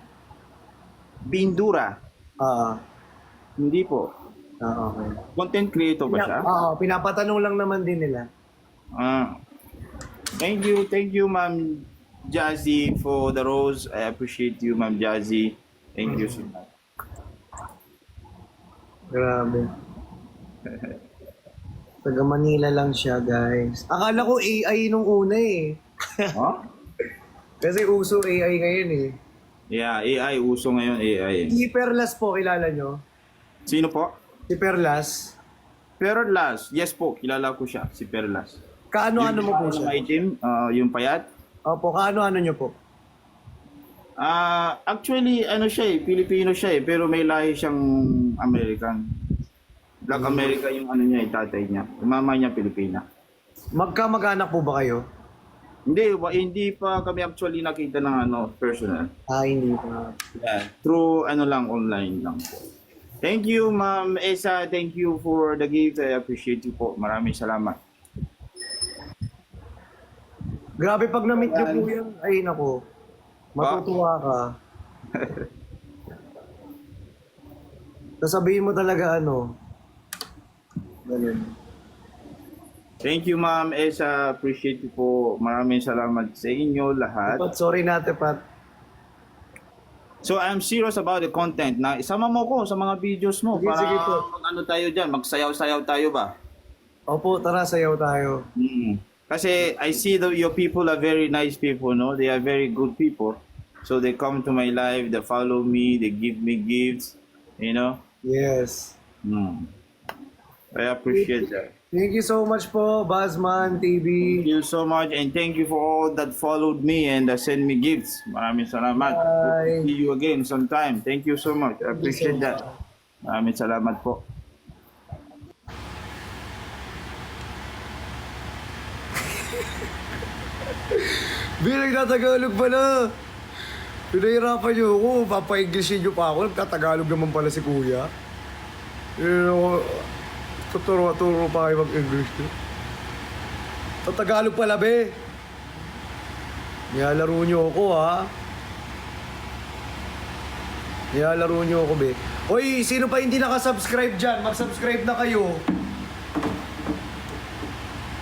Bindura. Okay. Hindi po. Content creator ba siya? Oo, pinapatanong lang naman din nila. Thank you, Ma'am Jazzy, for the rose. I appreciate you, Ma'am Jazzy. Thank you so much. Grabe. Taga Manila lang siya, guys. Akala ko AI nung una eh. Huh? Kasi uso AI ngayon eh. Yeah, AI. Uso ngayon AI. Si Perlas po, kilala nyo? Sino po? Si Perlas. Perlas. Yes po, kilala ko siya, si Perlas. Kaano-ano mo po siya? May team, yung payat. Opo, kaano-ano nyo po? Actually, ano siya Pilipino siya pero may lahi siyang American. Black America yung ano niya, tatay niya. Yung mama niya, Pilipina. Magkamag-anak po ba kayo? Hindi pa kami actually nakita ng personal. Hindi pa. Yeah, through lang, online lang po. Thank you, Ma'am Esa. Thank you for the gift. I appreciate you po. Maraming salamat. Grabe pag na-meet nyo po yan, ay nako. Matutuwa ka. Sasabihin mo talaga ganun. Thank you, Ma'am Esa. Appreciate you po. Maraming salamat sa inyo lahat. Pat, sorry natin, Pat. So, I'm serious about the content. Na isama mo ko sa mga videos mo Sige, para sige po. tayo dyan. Magsayaw-sayaw tayo ba? Opo, tara, sayaw tayo. Kasi I see that your people are very nice people, no? They are very good people. So they come to my live, they follow me, they give me gifts, you know? Yes. I appreciate that. Thank you so much po, Buzzman TV. Thank you so much and thank you for all that followed me and send me gifts. Maraming salamat. Bye. See you again sometime. Thank you so much. I appreciate that. Maraming salamat po. Nagtatagalog pala. Pinahirapan niyo ako. Papa-Englishin niyo pa ako. Nagtatagalog naman pala si Kuya. Tuturo pa kayo mag-English niyo. Tagalog pala, be. Nilalaro niyo ako, ha? Nilalaro niyo ako, be. Hoy, sino pa hindi nakasubscribe dyan? Mag-subscribe na kayo.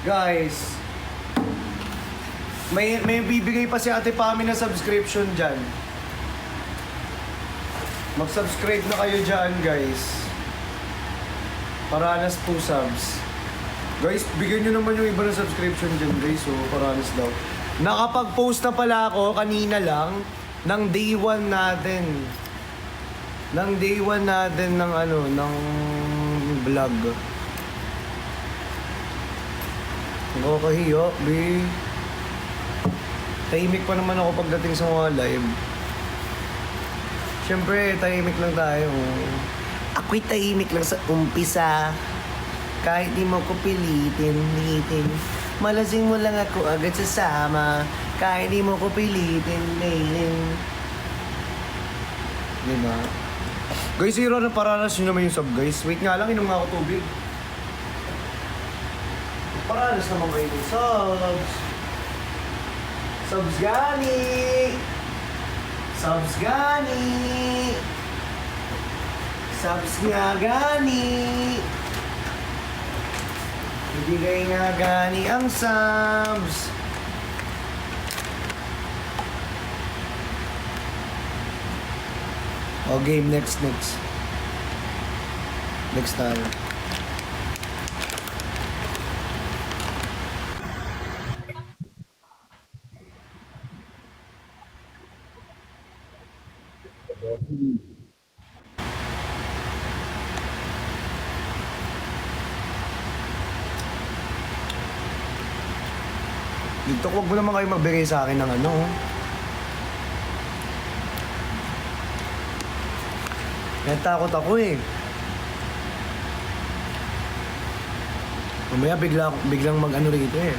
Guys. May bibigay pa si Ate Pami na subscription dyan. Mag-subscribe na kayo dyan, guys. Paranas 2 subs. Guys, bigyan nyo naman yung iba ng subscription dyan, guys. So, paranas daw. Nakapag-post na pala ako kanina lang ng day 1 natin. Ng day 1 natin ng ng vlog. Nakakahiya, be. Tahimik pa naman ako pagdating sa mga live. Siyempre, tahimik lang tayo. Ako'y tahimik lang sa umpisa. Kahit di mo ko pilitin. Malasing mo lang ako agad sasama. Kahit di mo ko pilitin. Diba? Guys, zero na paranas nyo naman yung sub, guys. Wait nga lang, inom nga ako tubig. Paranas naman kayo yung subs. Subs gani! Subs gani! Subs nga gani! Ibigay nga gani ang subs! O, game next. Next tayo. Dito, huwag mo naman kayo magbigay sa akin ng ano. Natakot ako eh. Mamaya biglang mag-ano rito eh.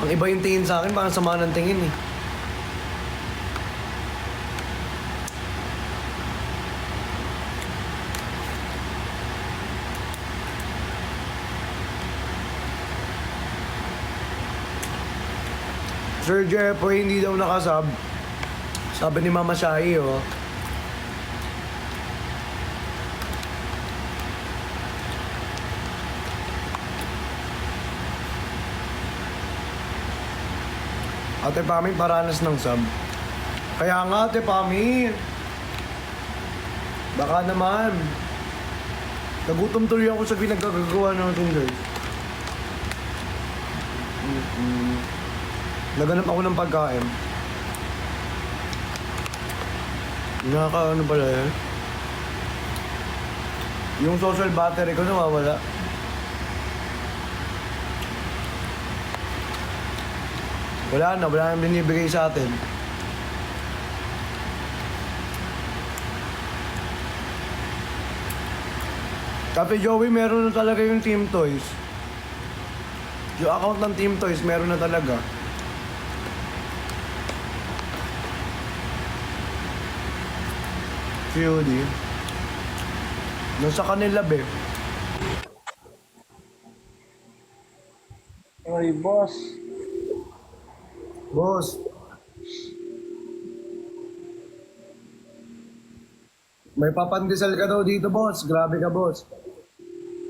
Ang iba yung tingin sa akin, parang sama ng tingin eh. Sir Jeffrey hindi daw nakasab. Sabi ni Mama Shai, oh. Ate Pami, paranas ng sub. Kaya nga, Ate Pami. Baka naman. Nagutom tuloy ako sa pinagkagagawa natin, guys. Naganap ako ng pagkain. Nakaka-ano pala yan? Yung social battery ko nawawala. Wala na binibigay sa atin. Tapi Joey, meron na talaga yung Team Toys. Yung account ng Team Toys, meron na talaga. COD. Nasa kanila, be. Oy, boss. Boss. May papandesal ka daw dito, boss. Grabe ka, boss.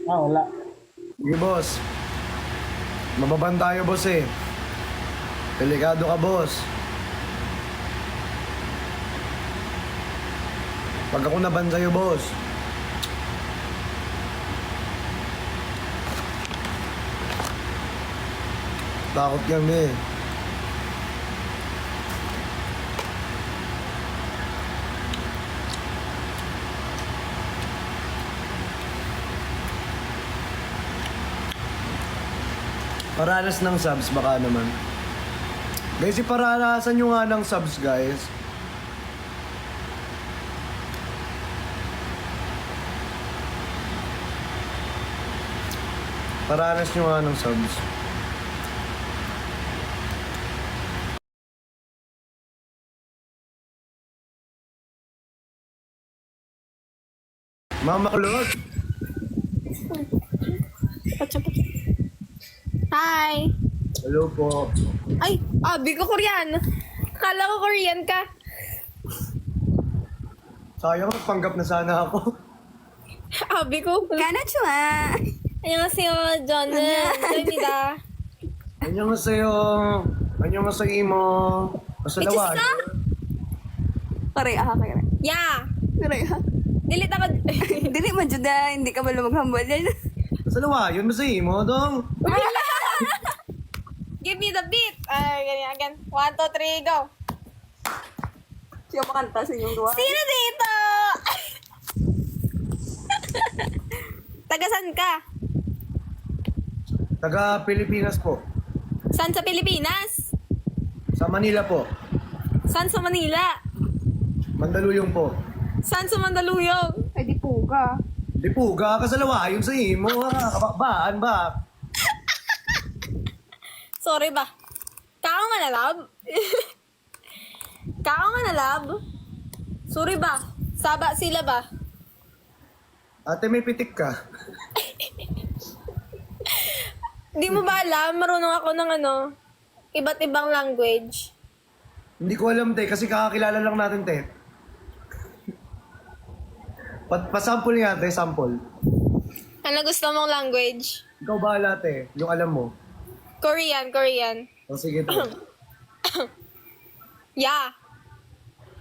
Wala. Sige, boss. Mababan tayo, boss eh. Delikado ka, boss. Pag ako naban sa'yo, boss. Takot yan, eh. Paranas ng subs, baka naman. Guys, iparanasan nyo nga ng subs, guys. Paranas nyo nga ng subs. Mama Kulot! Hi! Hello po. Ay, abi ko Korean. Akala ko Korean ka. Sayang, panggap na sana ako. Abi ko. Konnichiwa. 안녕하세요. 저는 조입니다. 안녕하세요. 안녕하세요, 이모. Masalawan. Korea ka kaya. 야! Korea. Delete ako. Dili man jud na, hindi ka ba maghambal yan. Masalawa, yun ba sa imo, dong? Give me the beat. Ay, ganyan, again. 1, 2, 3, go. Siya makanta sa inyong duwa. Sino dito? Tagasan ka? Taga Pilipinas po. San sa Pilipinas? Sa Manila po. San sa Manila? Mandaluyong po. San sa Mandaluyong? Ay, di po ka. Lipuga, kasalawa, yun sa imo, ha? Kabakbaan ba? Sorry ba? Kao nga na, love? Kao nga na, love? Sorry ba? Saba sila ba? Ate, may pitik ka. Di mo ba alam? Marunong ako ng iba't ibang language. Hindi ko alam, te, kasi kakakilala lang natin, te. Pasample nga, te, sample. Ano gusto mong language? Ikaw bahala, te, yung alam mo. Korean, Korean. O sige, te. Yeah.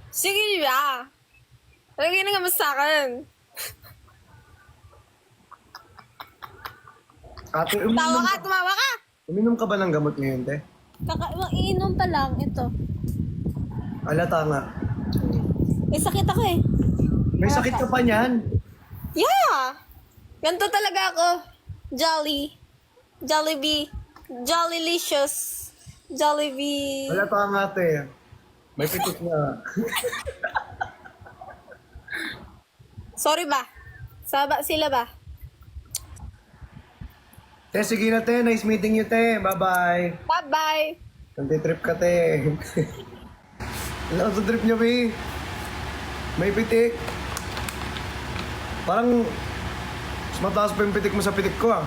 Sige, yeah. Lagyan na nga sa akin. Ate, Tawa ka, tumawa ka. uminom ka ba ng gamot ngayon, te? Iinom pa lang, ito. Alata nga. May sakit ako eh. May sakit ka pa niyan. Yeah! Ganito talaga ako. Jolly. Jollibee. Jollylicious. Jollibee. Alata nga, ate. May pitik na. Sorry ba? Sila ba? Te, sige na, te. Nice meeting you, te. Bye-bye. Bye-bye! Nagtitrip ka, te. Alam sa trip niya, be. May pitik. Parang mas mataas pa yung pitik mo sa pitik ko, ah.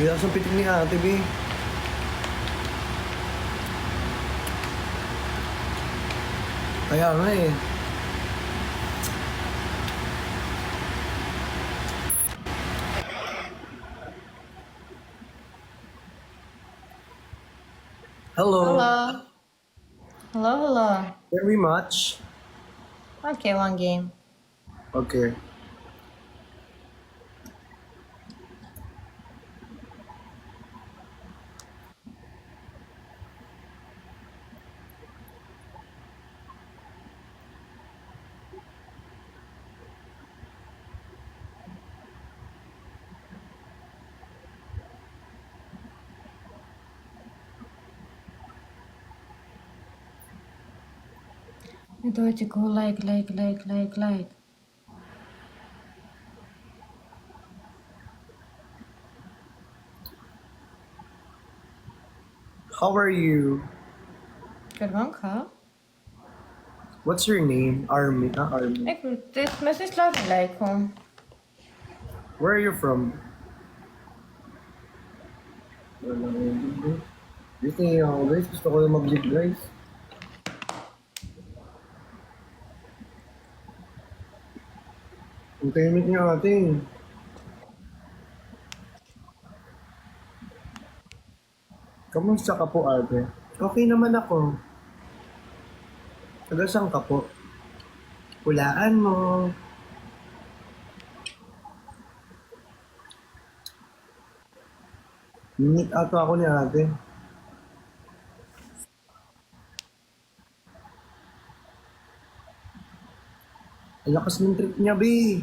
Ang taas ang pitik ni ate, be. Kaya nga eh. Hello. Hello. Very much. Okay, one game. Okay. Давайте go like. How are you? Gerbanka? What's your name? Army. Army. Dit message laten lijken. Where are you from? Dito niyo ako, guys. Gusto ko yung mag-lead, guys. Ang tahimik niya natin. Kamusta ka po, ate? Okay naman ako. Taga saan ka po? Hulaan mo. Minute ato ako ni ate. Ang lakas ng trip niya, be.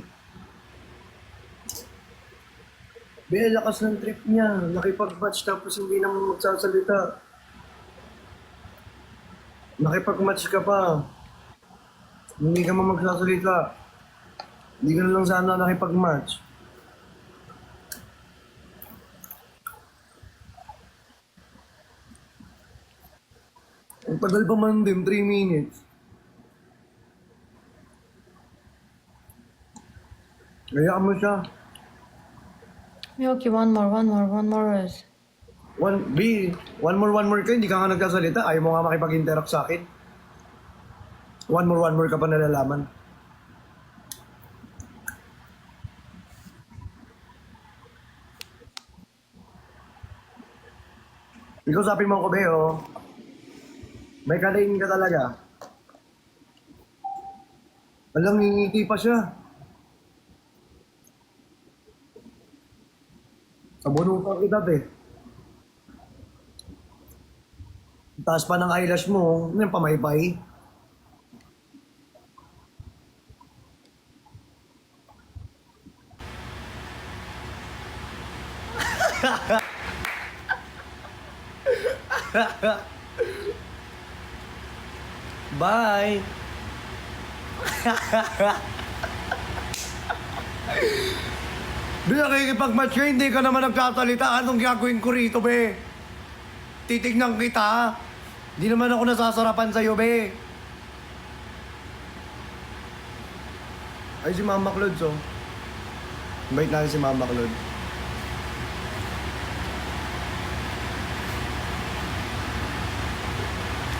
Be, ang lakas ng trip niya. Nakipag-match tapos hindi naman magsasalita. Nakipag-match ka pa. Hindi ka man magsasalita. Hindi ka na lang sana nakipag-match. Ang tagal pa man din, 3 minutes. Hayaan mo siya. Okay, one more. One more ka, hindi ka nga nagsasalita. Ayaw mo nga makipag-interact sa akin. One more ka pa nalalaman. Ikaw sabi mo ko, Beo. May kalain ka talaga. Alam, ngingiti pa siya. Sabunutan kita, be. Taas pa ng eyelash mo, ano yung pamaypay? Bye! Di nakikipag-match ka, hindi ka naman nagsasalita. Anong gagawin ko rito, be? Titignan kita. Di naman ako nasasarapan sa'yo, be. Ay, si Mama Claude, oh. Invite natin si Mama Claude.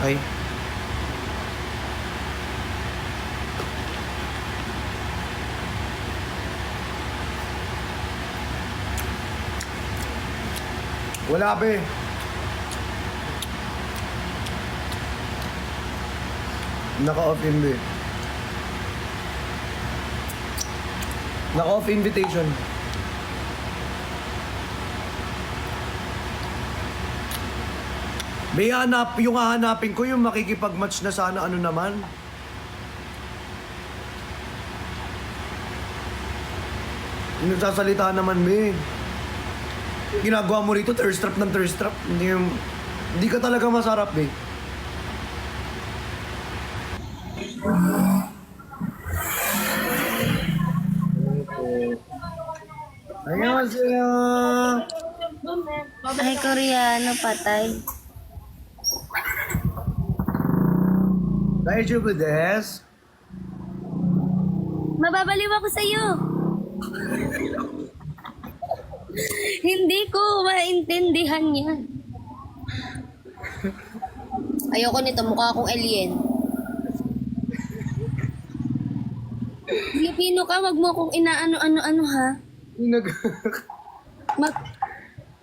Ay. Wala, be. Naka-off in, be. Naka-off invitation. May yung hahanapin ko yung makikipag-match na sana ano naman. Yung nagsasalita naman, be. Ginagawa mo rito, thirst trap ng thirst trap. Hindi ka talaga masarap, be. Annyeonghaseyo. Ay, Koreano, patay. Daijoubu desu. Mababaliw ako sa'yo. Hindi ko maintindihan yan. Ayoko nito, mukha akong alien. Filipino ka, wag mo akong inaano-ano-ano ha.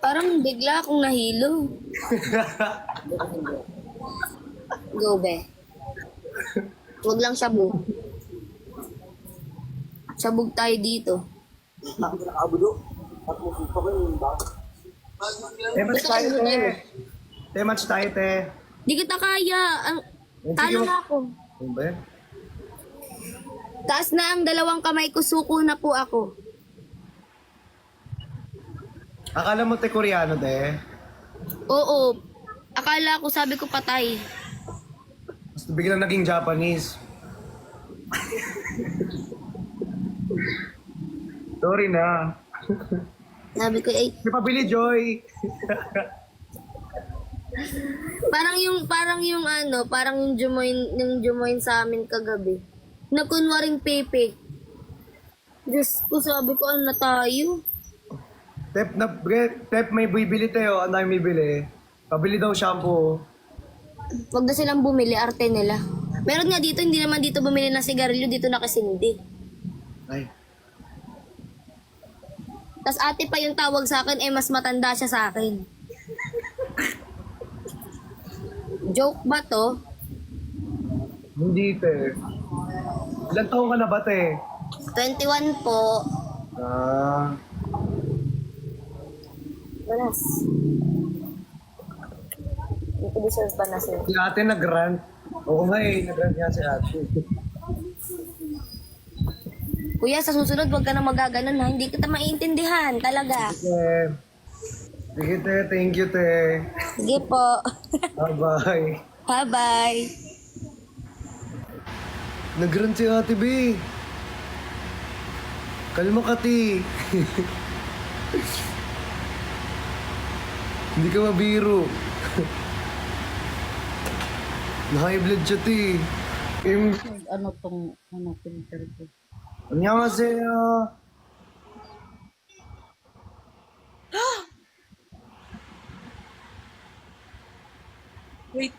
Parang bigla akong nahilo. Go, be. Wag lang sabog. Sabog tayo dito. Match tayo, te. Match tayo, te. Di kita kaya. Talo na ako. Ano ba yan? Taas na ang dalawang kamay ko, suko na po ako. Akala mo, te, Koreano, te? Oo. Akala ko, sabi ko patay. Basta biglang naging Japanese. Sorry na. Sabi ko, eh, Di pa Billy Joy. parang yung Jumoin sa amin kagabi. Nakunwaring Pepe. Diyos ko, sabi ko, ano na tayo? Tep, may bibili tayo. Ano yung bibili? Pabili daw shampoo. Wag na silang bumili, arte nila. Meron nga dito, hindi naman dito bumili ng sigarilyo, dito nakasindi. Ay. Tapos ate pa yung tawag sa akin, eh mas matanda siya sa akin. Joke ba to? Hindi, te. Ilan taong ka na ba, te? 21 po. Ah. Walas. Hindi ko deserve pa na sir. Si ate nag-rant. Oo nga eh, nag-rant nga si ate. Kuya, sa susunod, wag ka na magaganon ha. Hindi kita maintindihan, talaga. Sige. Sige, te. Thank you, te. Sige po. Bye-bye. Bye-bye. Nag-rant si ate, B. Kalma ka, ti. Hindi ka mabiro. Na-high blood siya, ti. Filter ko. 안녕하세요. Wait.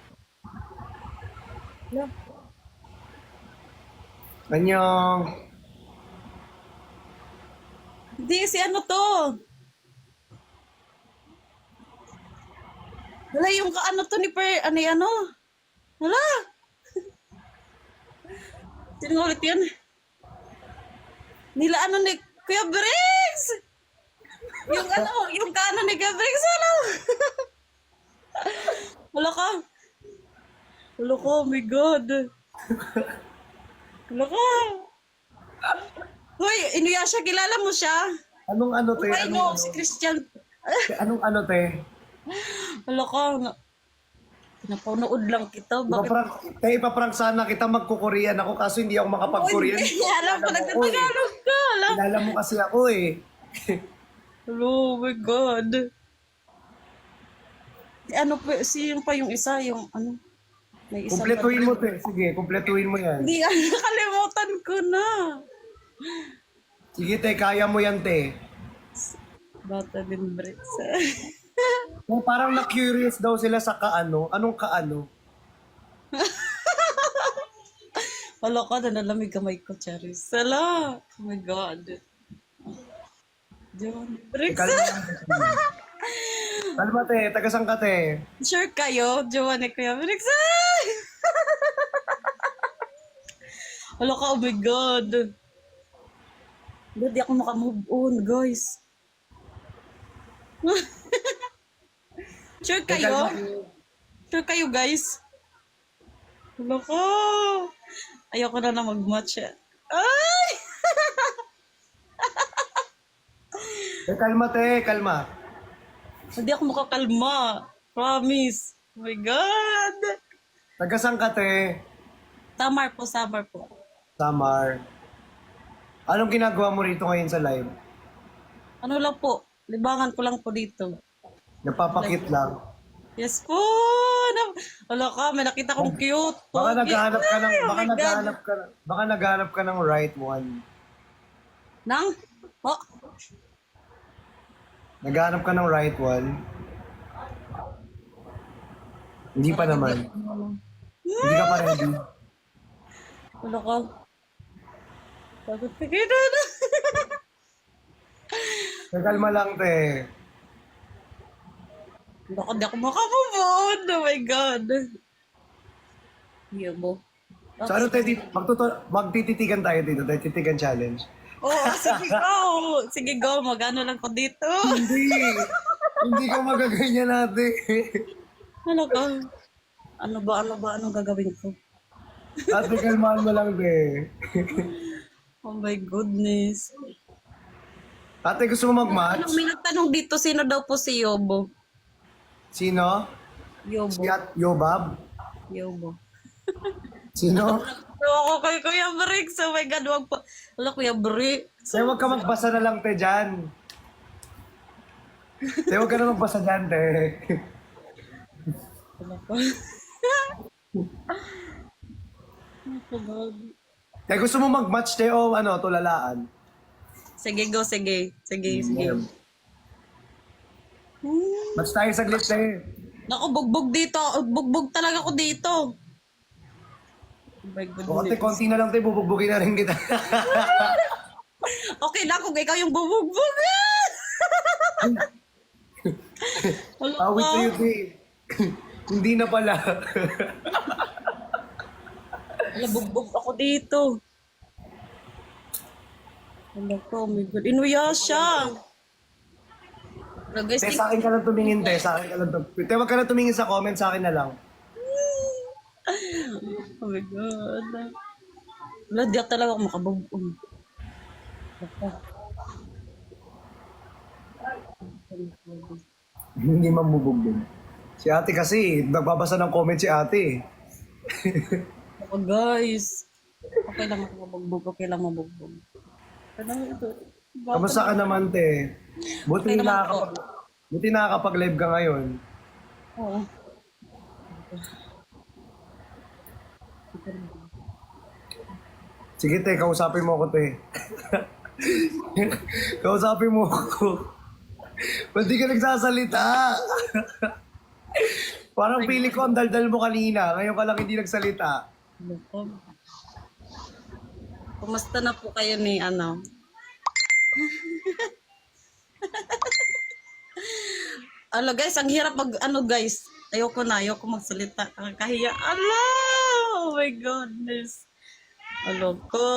No. 안녕. Hindi, si ano to? Wala yung ano to ni ano? Wala. Sino nga ulit yan? Nila ano ni Kuya Briggs! Yung kaano ni Kuya Briggs, ano? Wala ka. Wala ka, oh my God. Wala ka. Hoy, Inuyasha, kilala mo siya? Anong ano, te? Ay, no, si Christian. Anong ano, te? Wala ka. Napanood lang kita. Bakit? Ipaprank sana kita, magko-Korean ako kaso hindi ako makapag-Korean. Hindi, alam ko, nagtatagalog ka. Alam. Kilala mo kasi ako eh. Oh my God. Ano pa, yung pa yung isa, yung ano? May isang Kumpletuhin mo, te. Sige, kumpletuhin mo yan. Hindi, nakalimutan ko na. Sige, te, kaya mo yan, te. Bata din, Brits. Kung parang na-curious daw sila sa kaano. Anong kaano? Wala ka na, nalamig kamay ko, Charis. Sala. Oh my God. John Brits. Kalma, te. Tagasang ka, te. Sure kayo, Joanne Kuya Brits. Wala ka, oh my God. Hindi ako makamove on, guys. Sure kayo? Sure kayo, guys. Wala ko. Ayoko na mag-match. Ay! Kalma, te. Kalma. Hindi ako makakalma. Promise. Oh my God. Tagasang ka, te. Samar po. Samar. Anong ginagawa mo rito ngayon sa live? Ano lang po, libangan ko lang po dito. Napapakit lang. Yes po. Wala ka, may nakita kong cute. Baka Pogi. naghahanap ka ng Ay, oh my God. baka naghahanap ka ng right one. Nang? Oh, Naghahanap ka ng right one. Hindi pa naman. Hindi ka pa ready. wala ka. Pagod ka na. Kalma lang, te. Baka di ako makamove. Oh my God. Yabo. So ano, te, magtititigan tayo dito. Tayo titigan challenge. Oh, sige go. Sige go, magano lang ko dito. Hindi ka magaganyan natin. Ano ka? Ano ba? Anong gagawin ko? Ate, kalmahan mo lang, te. Oh my goodness. Ate, gusto mo mag-match? May nagtanong dito, sino daw po si Yobo? Sino? Yobo. Si Yobab? Yobo. Sino? So ako kay Kuya Brix. Oh my God, wag pa. Wala, Kuya Brix. Te, huwag ka magbasa na lang, te, dyan. Te, huwag ka na magbasa dyan, te. Wala pa. Te, gusto mo mag-match, te, o ano, tulalaan? Sige, go, sige. Sige. Match tayo saglit, te. Naku, bugbog dito. Bugbog talaga ko dito. Oh my O, te, goodness. konti na lang, te, bubugbugin na rin kita. Okay na kung ikaw yung bubugbog. Wala Awit pa. sa'yo, te. Hindi na pala. Wala, bugbog ako dito. Wala ko, oh my God. Inuya siya. Pero guys, Te, sa akin ka lang tumingin, te. Sa akin ka lang tumingin. Te, wag ka na tumingin sa comment, sa akin na lang. oh my God. Wala, di ako talaga ako makabugbog. Hindi mabubugbog. Si ate kasi, nagbabasa ng comment si ate. Oh, guys. Okay lang ako mabugbog. Okay lang mabugbog. Ano ito? Kamusta ka naman, te? Buti Okay naman po. nakakapag-live ka ngayon. Oo. Sige, te, kausapin mo ako, te. Kausapin mo ako. Ba't di ka nagsasalita? Parang pili ko ang daldal mo kanina. Ngayon ka lang hindi nagsalita. Kumusta na po kayo ni ano? Ano guys, ang hirap mag ano guys. Ayoko magsalita. Kahiya. Ala! Oh my goodness. Ano ko?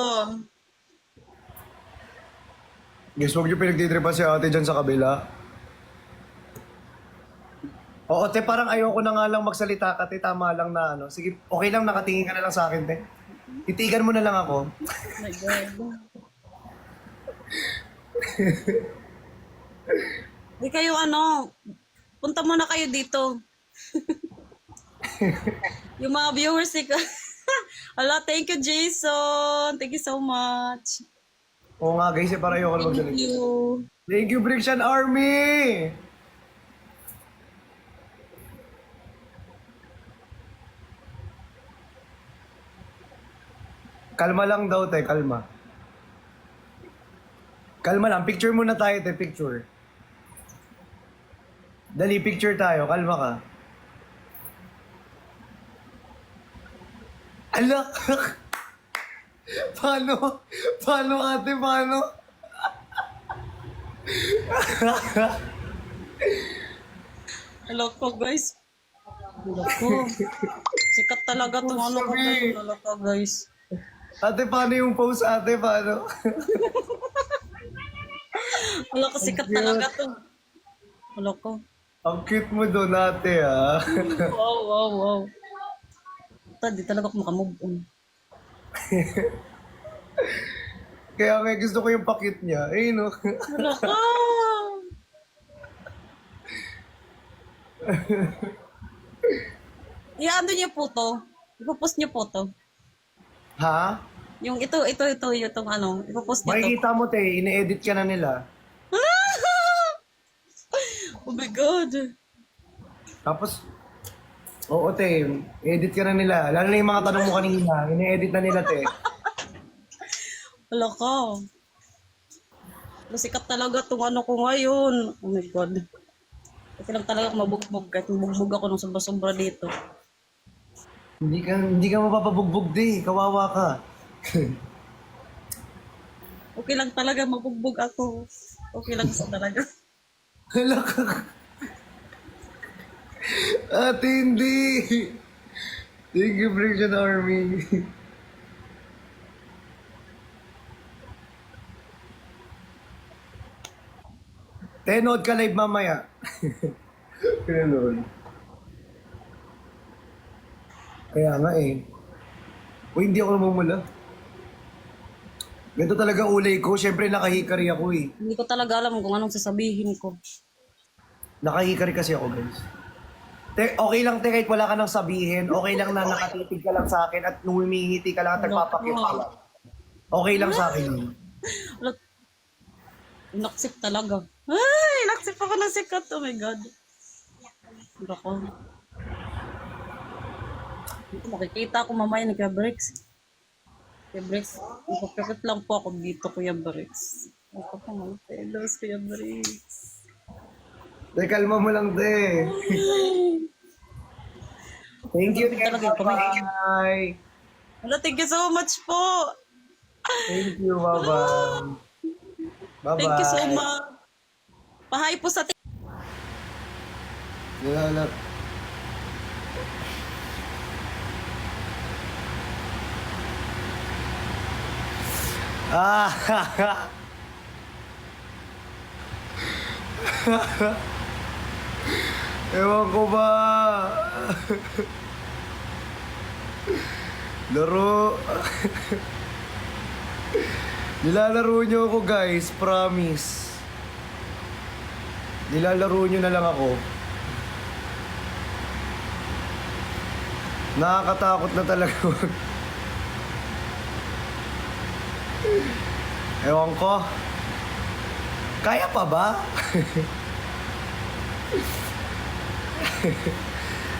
Guys, huwag niyo pinagtitripan si ate dyan sa kabila. Oo, te, parang ayoko na nga lang magsalita ka, te. Tama lang na ano. Sige, okay lang, nakatingin ka na lang sa akin, te. Titigan mo na lang ako. Oh my God. Di kayo ano, punta muna kayo dito. Yung mga viewers ni Ala, thank you Jason. Thank you so much. Oo nga, guys, para ayoko na Thank magsalita. you. Thank you, Brixian Army! Kalma lang daw, te. Kalma. Kalma lang. Picture muna tayo, te. Picture. Dali, picture tayo. Kalma ka. Ala! Paano? Paano, ate? Paano? Hello ko guys. Hello ko. Sikat talaga itong ano ko guys. Hello ko guys. Ate, paano yung pose, ate? Paano? Hello ko, sikat talaga to. Hello ko. Ang cute mo doon ate ah. Wow, wow, wow. Di talaga ako makamove on. Kaya nga gusto ko yung pakit niya. Eh no. Wala ka! Ano niyo po to? Ipopost niyo po to. Ha? Yung itong ano, ipopost niyo to. Makikita mo te, ine-edit ka na nila. Oh my God. Tapos, oo te, edit ka na nila. Lalo na yung mga tanong mo kanina, ine-edit na nila te. Wala ka. Sikat talaga itong ano ko ngayon. Oh my God. Kasi lang talaga ako mabugbog. Kahit mabugbog ako ng sobra-sobra dito. Hindi ka mapapabugbog di, kawawa ka. Okay lang talaga mabugbog ako. Okay lang sa talaga. Hala ka. Ate, hindi. Thank you, Friction Army. Tenood ka live mamaya. Pinanood. Kaya nga eh. Uy, hindi ako namumula. Ganito talaga ulay ko. Siyempre nakahikari ako eh. Hindi ko talaga alam kung anong sasabihin ko. Nakahikari kasi ako guys. Okay lang te, kahit wala ka nang sabihin. Okay lang na nakatitig ka lang sa akin at numimingiti ka lang at nagpapakita ka lang. Okay lang sa akin yun. Naksip talaga. Ay, naksip ako ng sikat. Oh my God. Ako. Makikita ko mamaya ni Kuya Bricks. Kuya Bricks, ipapakit lang po ako dito, Kuya Bricks. Ako po mga pelos, Kuya Bricks. Te, kalma mo lang te. Thank you, Talaga, bye. Wala, thank you so much po. Thank you, bye-bye. Bye-bye. Thank you so much. Pahay po sa Wala. Ah, ewan ko ba? Laro. Nilalaro nyo ako guys, promise. Nilalaro nyo na lang ako. Nakakatakot na talaga. Ewan ko. Kaya pa ba?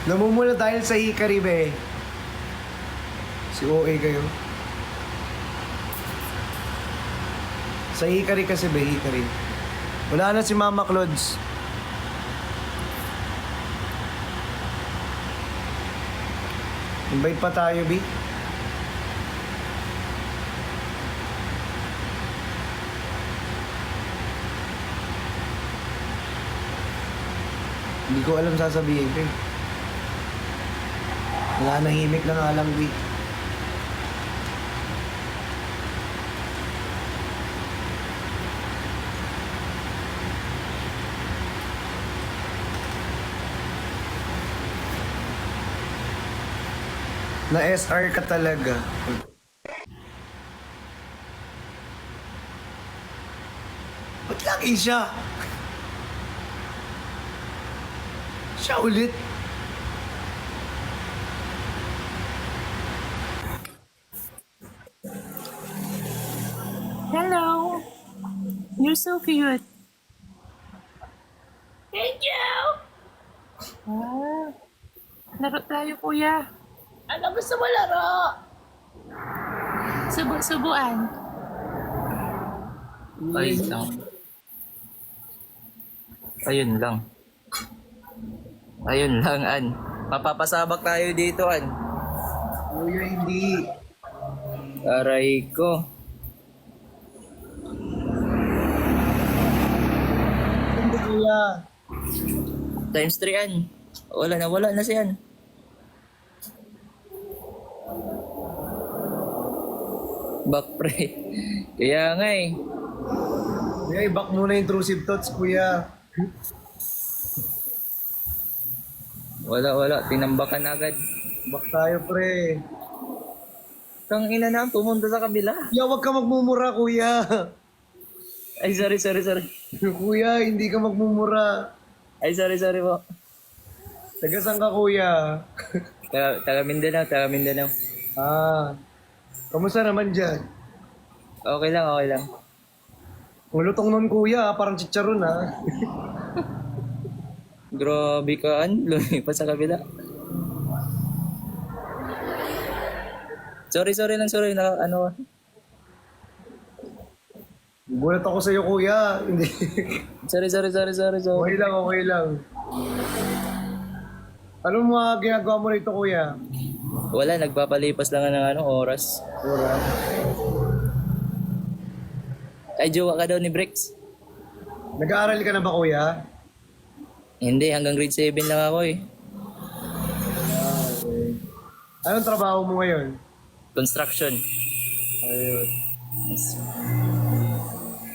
Namumula dahil sa hikari, be. Si OA kayo. Sa hikari kasi, be, hikari. Wala na si Mama Clods. Invite pa tayo, B. Hindi ko alam sasabihin ko eh. Wala, nahimik na nga lang, B. Na SR ka talaga. Ba't lagi siya? Siya ulit. Hello. You're so cute. Thank you! Ah, laro tayo, kuya. Ano gusto mo laro? Subo-subuan. Ayun lang. Ayun lang. Ayun lang, An. Mapapasabak tayo dito, An. Kuya, hindi. Aray ko. Hindi, kuya. Times 3, An. Wala na si An. Back pre. Kaya nga eh. Kuya, i-back muna intrusive thoughts, kuya. Wala. Tinambakan na agad. Bak tayo, pre. Kang ina na, pumunta sa kabila. Ya, wag ka magmumura, kuya. Ay, sorry. Kuya, hindi ka magmumura. Ay, sorry po. Taga saan ka, kuya? Taga Mindanao. Ah, kamusta naman dyan? Okay lang. Ang lutong nun, kuya, parang chicharon, ha? Grabe ka, lumipat sa kabila. Sorry lang, Gulat ako sa'yo, kuya. Hindi. Sorry. Okay lang. Ano mga ginagawa mo rito, kuya? Wala, nagpapalipas lang ng oras. Ora. Ay, jowa ka daw ni Bricks. Nag-aaral ka na ba, kuya? Hindi, hanggang grade 7 lang ako eh. Anong trabaho mo ngayon? Construction. Ayun.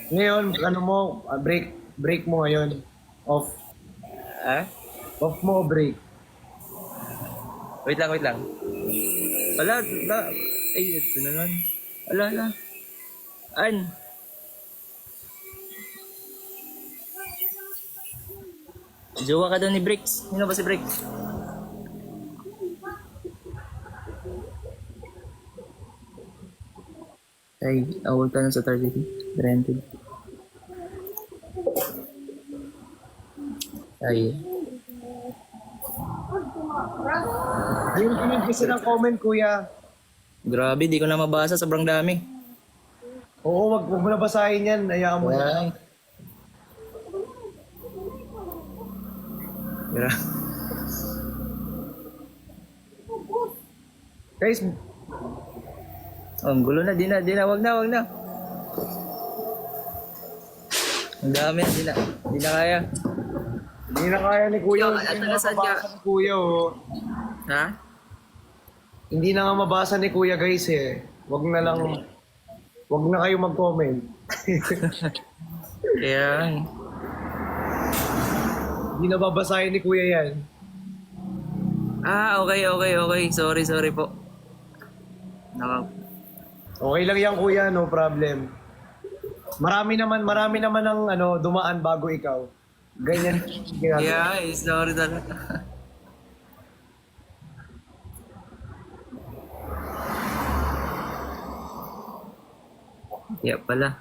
Ngayon, ano mo, break mo ngayon? Off. Ah? Off mo o break? Wait lang. Wala. Ay, ito na nun. Wala. Jowa ka daw ni Bricks. Sino ba si Bricks? Ay, awal ka na sa target. Granted. Ay. Yung kasi ng comment, kuya. Grabe, di ko na mabasa. Sobrang dami. Oo, wag mo na basahin yan. Hayaan mo na. Ay. Guys, Ang gulo na, di na, wag na. Ang dami na, di na kaya. hindi na kaya ni kuya. Yo, Hindi at na nasaan mabasa ka? ni kuya, oh. Ha? Hindi na nga mabasa ni kuya, guys, eh. Wag na kayo mag-comment. Kaya, Hindi na babasahin ni kuya yan. okay. Sorry po. Okay lang yan, kuya, no problem. Marami naman ang dumaan bago ikaw. Ganyan. Yeah, sorry talaga. Yeah pala.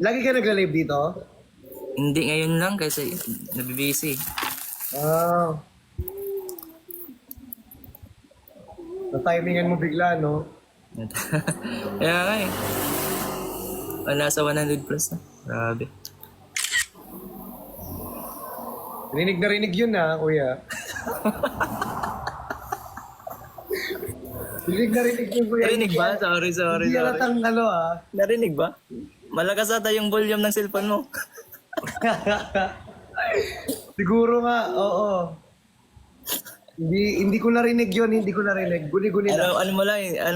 Lagi ka nagla-live dito? Hindi ngayon lang kasi nabibisi. Ah. Na-timingan mo bigla, no? Kaya nga eh. Nasa 100 plus na. Grabe. Rinig na rinig yun, ha, kuya. Rinig na rinig yun, kuya. Narinig ba? Sorry. Hindi halatang ha. Narinig ba? Malakas ata yung volume ng cellphone mo. Siguro nga, oo. Hindi ko narinig yun, Guni-guni lang. Ano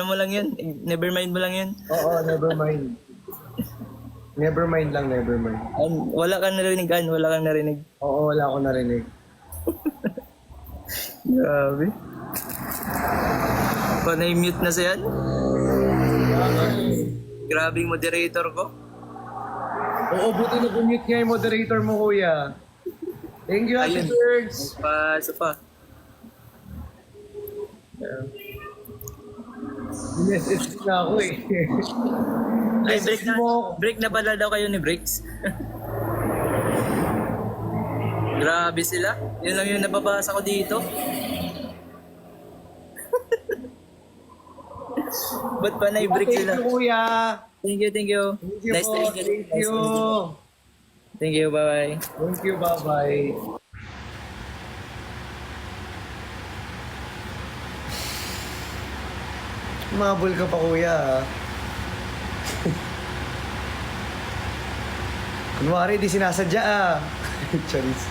mo lang yun? Never mind mo lang yun. Oo, never mind. Never mind. Wala kang narinig. Oo, wala akong narinig. Grabe. Panay-mute na siya. Grabe yung moderator ko. Oo, buti na bumute nga yung moderator mo, kuya. Thank you, Ate Ayun. Birds. Isa pa. Message na ako eh. Ay, break na pala daw kayo ni Bricks. Grabe sila. Yun lang yung nababasa ko dito. Ba't pa na-break sila? Thank you, kuya. Thank you. Thank you Nice po. to meet you. Thank you. Thank you, bye-bye. Thank you, bye-bye. Mabul ka pa, kuya. Kunwari, di sinasadya Charis.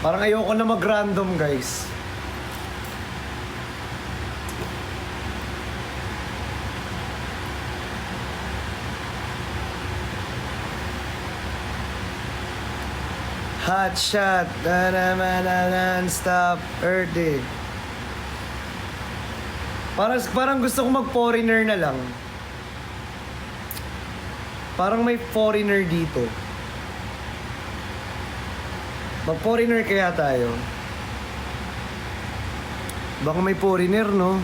Parang ayoko na mag-random, guys. Hot shot. Non-stop. Earthy. Parang gusto ko mag-foreigner na lang. Parang may foreigner dito. Mag-foreigner kaya tayo? Baka may foreigner, no?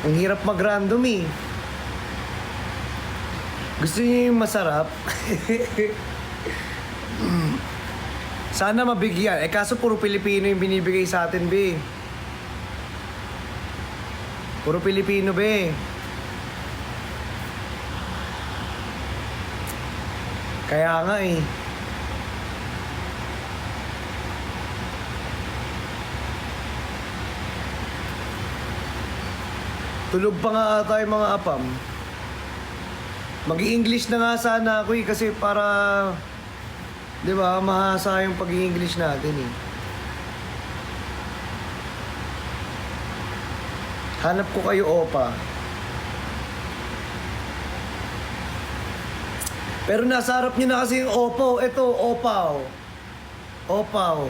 Ang hirap mag-random eh. Gusto niyo yung masarap? Sana mabigyan. Eh kaso puro Pilipino yung binibigay sa atin, be. Puro Pilipino, be. Kaya nga eh. Tulog pa nga ata yung mga apam. Mag-i-English na nga sana ako eh kasi para, di ba, mahasa yung pag-i-English natin eh. Hanap ko kayo, opa. Pero nasa harap niyo na kasi yung opo. Ito, opaw. Opaw.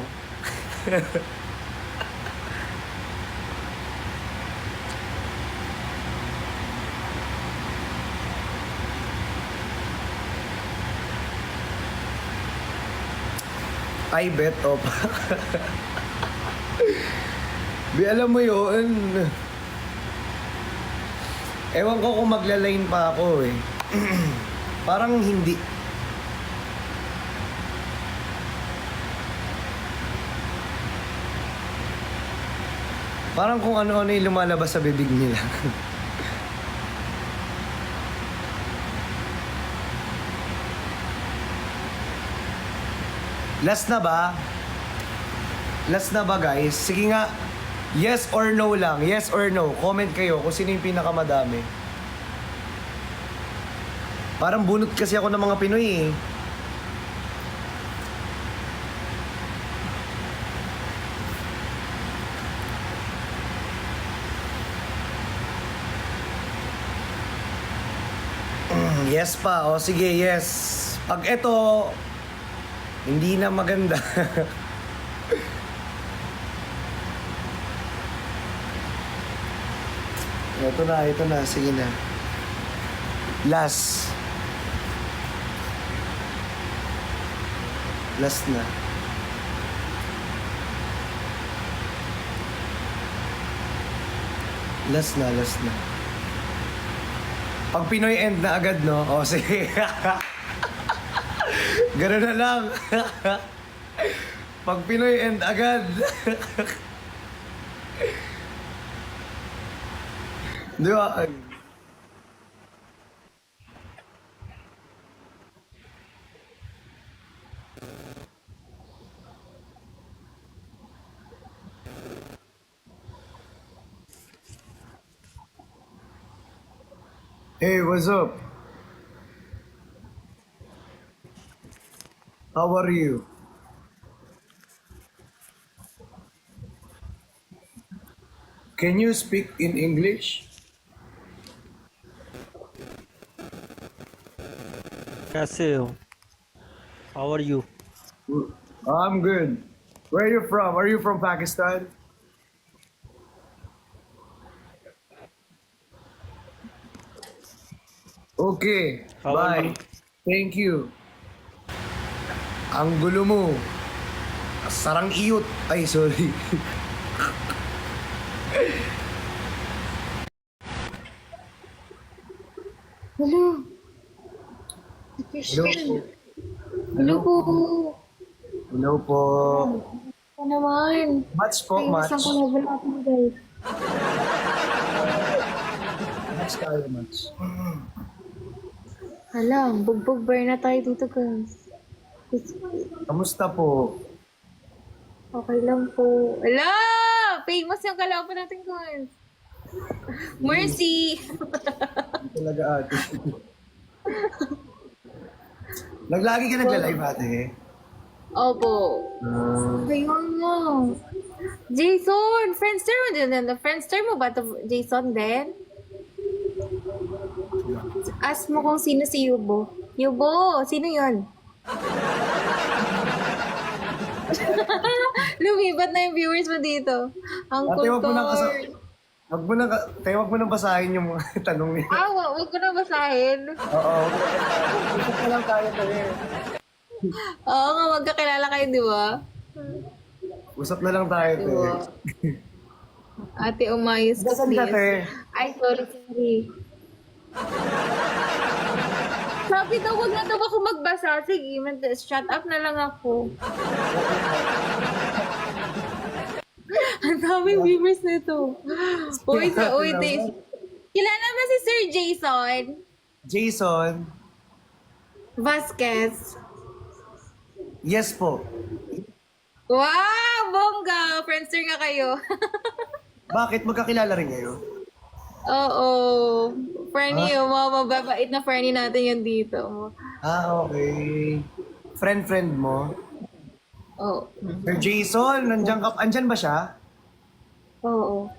I bet, opa. Di alam mo yun. Ewan ko kung magla-line pa ako eh. Parang hindi. Parang kung ano-ano yung lumalabas sa bibig nila. Last na ba? Last na ba, guys? Sige nga. Yes or no lang. Yes or no. Comment kayo kung sino yung pinakamadami. Parang bunot kasi ako ng mga Pinoy eh. Yes pa. O sige, yes. Pag ito, hindi na maganda. Ito na. Sige na. Last. Last na. Last na. Pag Pinoy end na agad, no? O, sige. Ganun na lang. Pag Pinoy end agad. Di ba? Hey, what's up? How are you? Can you speak in English? कैसे हो? How are you? I'm good. Where are you from? Are you from Pakistan? Okay. How are Bye. you? Thank you. Ang gulo mo. Sarang iyot. Ay, sorry. Hello. Hello po. Hello po. Hello po. Ano naman? Match po, Ay, match. nasaan ko level up mo, guys? Match tayo, match. Hala, bugbog bar na tayo dito, guys. Kamusta po? Okay lang po. Hala! Famous yung kalaban natin, guys. Mercy! Talaga ate. Naglagi ka nagla-live ate. Opo. Ah. Ayun nga. Jason! Friendster mo din. Friendster mo ba to Jason din? Ask mo kung sino si Yubo. Yubo! Sino yun? Lumibat na yung viewers mo dito. Ang Ate, wag mo nang kultor. wag mo nang basahin yung mga tanong niya. Wag ko na basahin. Oo. Gusto ko lang tayo tayo. Oo nga, magkakilala kayo, di ba? Usap na lang tayo tayo. Diba? Ate, umayos ka, Saan ka, te? please. Ay, sorry. Sabi daw, wag na daw ako magbasa. Sige, shut up na lang ako. Ang daming viewers nito. Uy, kilala mo si Sir Jason Jason, Vasquez. yes po. Wow, bongga! Friendster nga kayo. Bakit? Magkakilala rin kayo? Oo. Friendly, yung mga mababait na friendly natin yan dito. Okay. Friend mo? Oo. Sir Jason, andyan ba siya? Oo.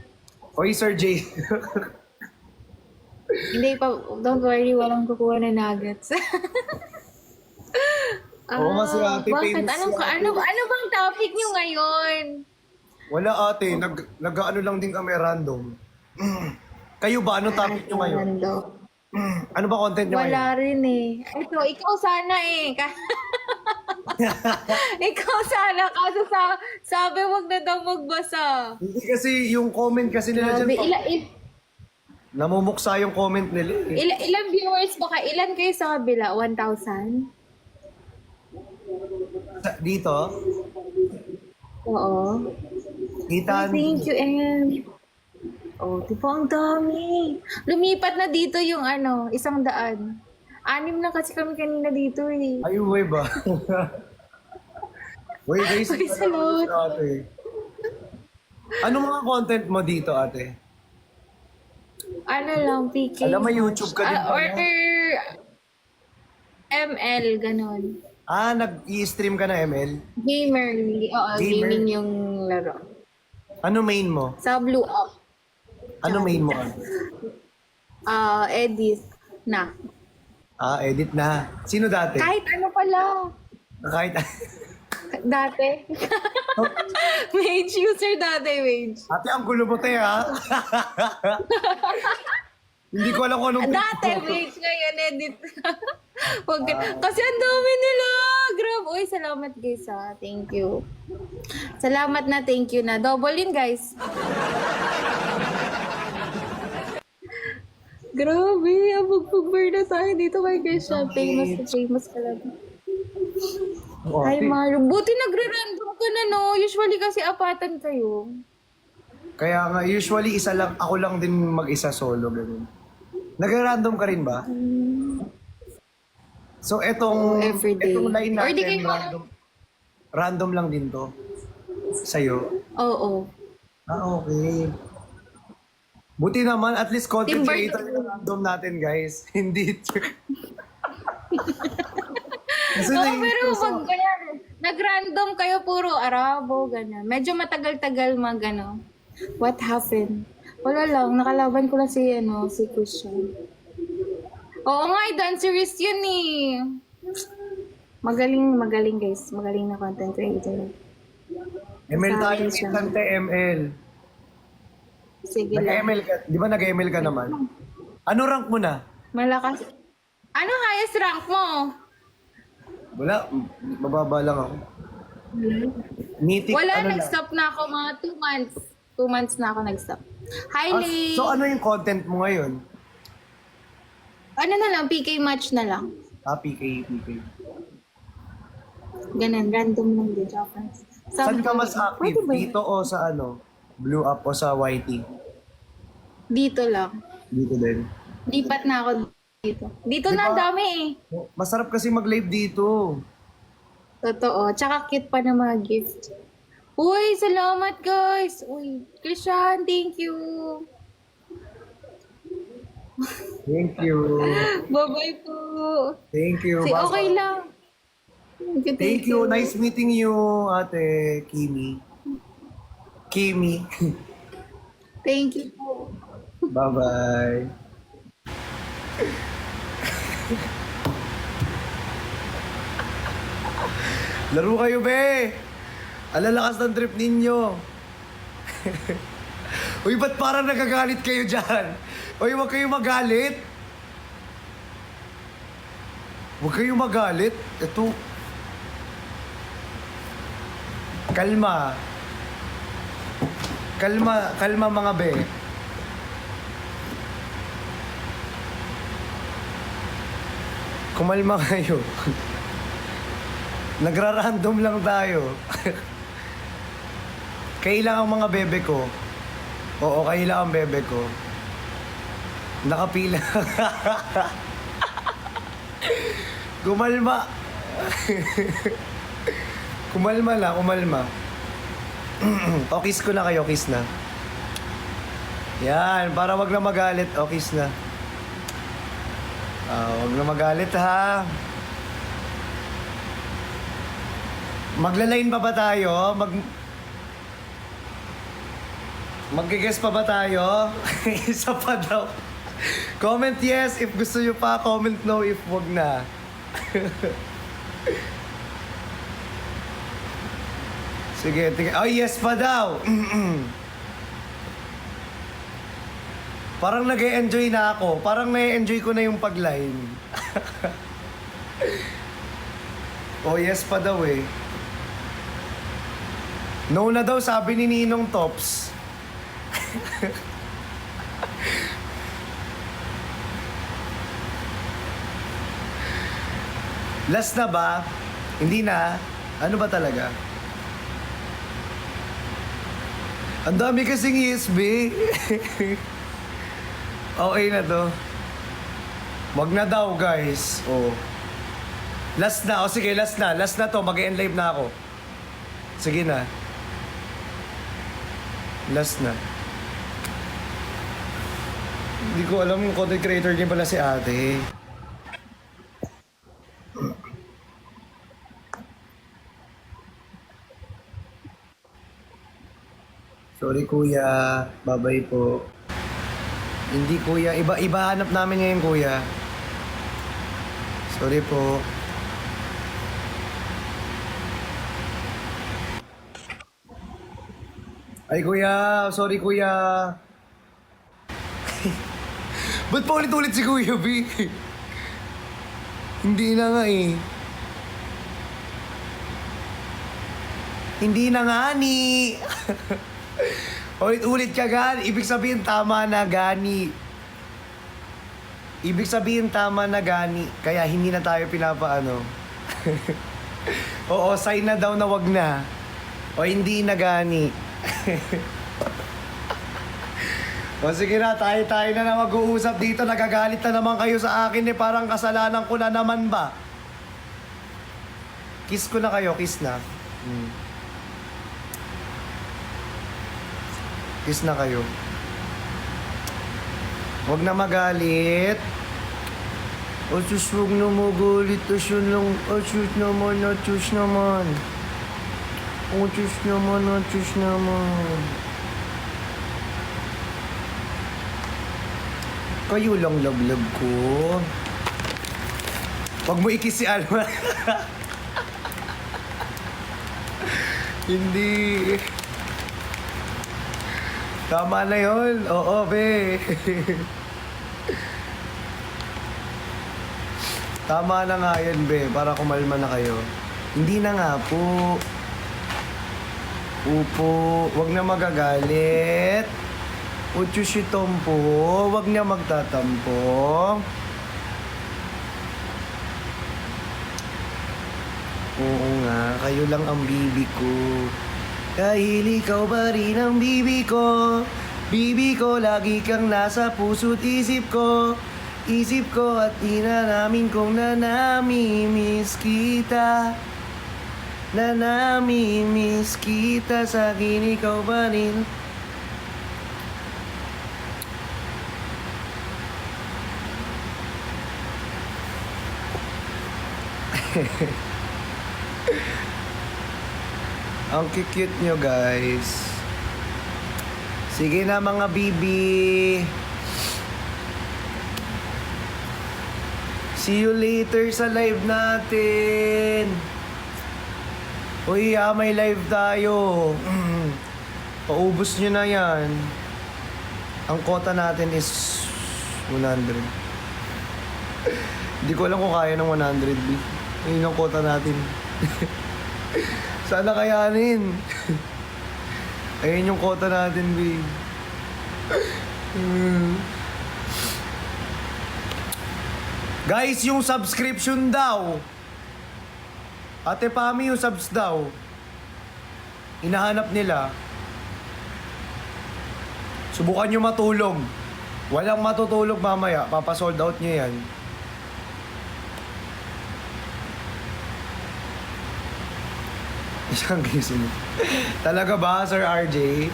Oy, Sir J. Hindi pa, don't worry, walang kukuha na nuggets. Oo nga si ate, bakit? famous si ate. Ano bang topic niyo ngayon? Wala ate, nag-ano lang din kami random. Kayo ba? Anong topic nyo ngayon? Random. Ano ba content nyo Wala rin eh. Ikaw sana eh. Ikaw sana. Kaso sabi wag na daw magbasa. Hindi kasi yung comment kasi nila Grabe. dyan. Namumuksa yung comment nila. Ilang viewers ba ka? Ilan kayo sa kabila? 1,000? Dito? Oo. Kita. Thank you, Em. Oh, di ba ang dami? Lumipat na dito yung 100. 600 lang kasi kami kanina dito eh. Ay, uwi ba? Wait, guys. Ay, salamat. Ate. Ano mga content mo dito, ate? Ano lang, PK. Alam mo, YouTube ka din Or pala. ML, ganon. Nag-i-stream ka na, ML? Gamer. Oo, Gamer? gaming yung laro. Ano main mo? Sa Blue Up. Ano main mo? Edit na. Edit na. Sino dati? Kahit ano pala. Kahit... Dati. Mage user dati, Mage. Ate, ang gulo mo tayo, ha? Hindi ko alam kung anong... Dati, Mage. Ngayon, edit. Kasi ang dami nila. Grab. Uy, salamat guys, ha. Thank you. Salamat na, thank you na. Double yun, guys. Grabe, abog-pugber na tayo dito kay Krisha. Famous ka lang. Hi, Mario. Buti nagre-random ka na, no? Usually kasi apatan kayo. Kaya nga, usually ako lang din mag-isa solo. Ganun. Nag-random ka rin ba? So, etong line Or di natin, kayo random lang din to. Sa'yo. Oo. Okay. Buti naman, at least content Timber- creator yung random natin, guys. Hindi. Kasi Pero pag ganyan, nag-random kayo puro Arabo, gano'n. Medyo matagal-tagal ano. What happened? Wala lang, nakalaban ko lang si Christian. Oo nga, dancerist yun eh. Magaling guys. Magaling na content creator. ML tayo, Sabi siya. Tante ML. Sige lang. Nag-ML ka, di ba nag-ML ka naman? Ano rank mo na? Malakas. Ano highest rank mo? Wala, mababa lang ako. Mythic, Wala, ano na? nag-stop na ako mga 2 months. 2 months na ako nag-stop. Hi, Lay. So ano yung content mo ngayon? Ano na lang, PK match na lang. PK. Ganun, random lang din. Saan ka mas active? Pwede ba yun? Dito o sa Blue Up o sa YT? Dito lang. Dito din. Lipat na ako dito. Dito na, ang dami eh. Masarap kasi mag-live dito. Totoo. Tsaka cute pa na mga gift. Uy, salamat guys. Uy, Christian, thank you. Thank you. Bye-bye po. Thank you. Si Bye-bye. okay lang. Thank you. Nice meeting you, Ate Kimi. Kimi. Thank you po. Bye-bye. Laro kayo, be! Alalakas ng trip ninyo. Uy, ba't parang nagagalit kayo dyan? Uy, huwag kayong magalit. Huwag kayong magalit. Ito. Kalma. Kalma mga be. Kumalma kayo. Nagra-random lang tayo. Kailangan ang mga bebe ko. Oo, kailangan ang bebe ko. Nakapila. Kumalma. Kumalma lang, kumalma. O, kiss ko na kayo, kiss na. Yan, para wag na magalit. O, kiss na. Wag na magalit, ha. Magla-line pa ba tayo? Mag-guess pa ba tayo? Isa pa daw. Comment yes if gusto nyo pa. Comment no if wag na. Sige, oh yes pa daw. Parang nag-e-enjoy na ako. Parang nai-enjoy ko na yung pag-line. Oh yes pa daw eh. No na daw, sabi ni Ninong Tops. Last na ba? Hindi na? Ano ba talaga? Ang dami kasing ESB. Okay na to. Wag na daw, guys. Oh. Last na. O sige, last na. Last na to. Mag-end live na ako. Sige na. Last na. Hindi ko alam yung content creator niya pala si ate. Sorry kuya, babay po. Hindi kuya, iba hanap namin ngayon kuya. Sorry po. Ay kuya, sorry kuya. Ba't pa ulit-ulit si Kuya B? Hindi na nga eh. Hindi na nga ni. Ulit-ulit ka gan. Ibig sabihin tama na gani. Ibig sabihin tama na gani. Kaya hindi na tayo pinapaano. Oo, sign na daw na wag na. O hindi na gani. O sige na, tayo na mag-uusap dito. Nagagalit na naman kayo sa akin eh. Parang kasalanan ko na naman ba? Kiss ko na kayo, kiss na. Kiss na kayo. Huwag na magalit. O sus, huwag na magalit. O sus naman, o sus naman. O sus naman, o sus naman. Kayo lang love ko. Huwag mo ikis si Alma. Hindi. Tama na yun. Oo, be. Tama na nga yan, be. Para kumalma na kayo. Hindi na nga po. Upo. Huwag na magagalit. Ucho si Tompo. Huwag niya magtatampo. Oo nga, kayo lang ang bibi ko. Dahil ikaw ba rin ang bibi ko? Bibi ko, lagi kang nasa puso't isip ko. Isip ko at di na namin kung nanamimiss kita. Nanamimiss kita, sa akin ikaw ba rin? Ang cute nyo guys. Sige na mga bibi. See you later sa live natin. Uy, may live tayo. Paubos nyo na yan. Ang quota natin is 100. Hindi ko alam kung kaya ng 100, B. Yun ang quota natin. Sana kayanin. Ayun yung quota natin, B. Guys, yung subscription daw. Ate Pami, yung subs daw. Hinahanap nila. Subukan nyo matulog. Walang matutulog mamaya. Papasold out nyo yan. Isang gising. Talaga ba, Sir RJ?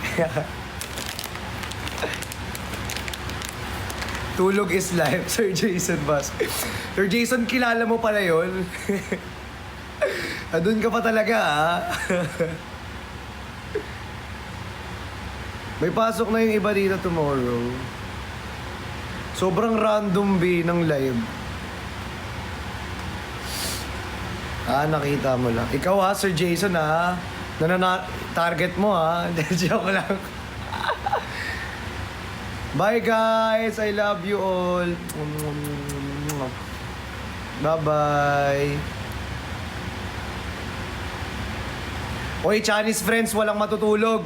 Tulog is life, Sir Jason Bas. Sir Jason, kilala mo pala yun? Doon ka pa talaga, ah. May pasok na yung iba dito tomorrow. Sobrang random, B, ng live. Nakita mo lang. Ikaw, ha, Sir Jason, ha? Target mo, ha? Joke lang. Bye, guys. I love you all. Bye-bye. Oy, Chinese friends, walang matutulog.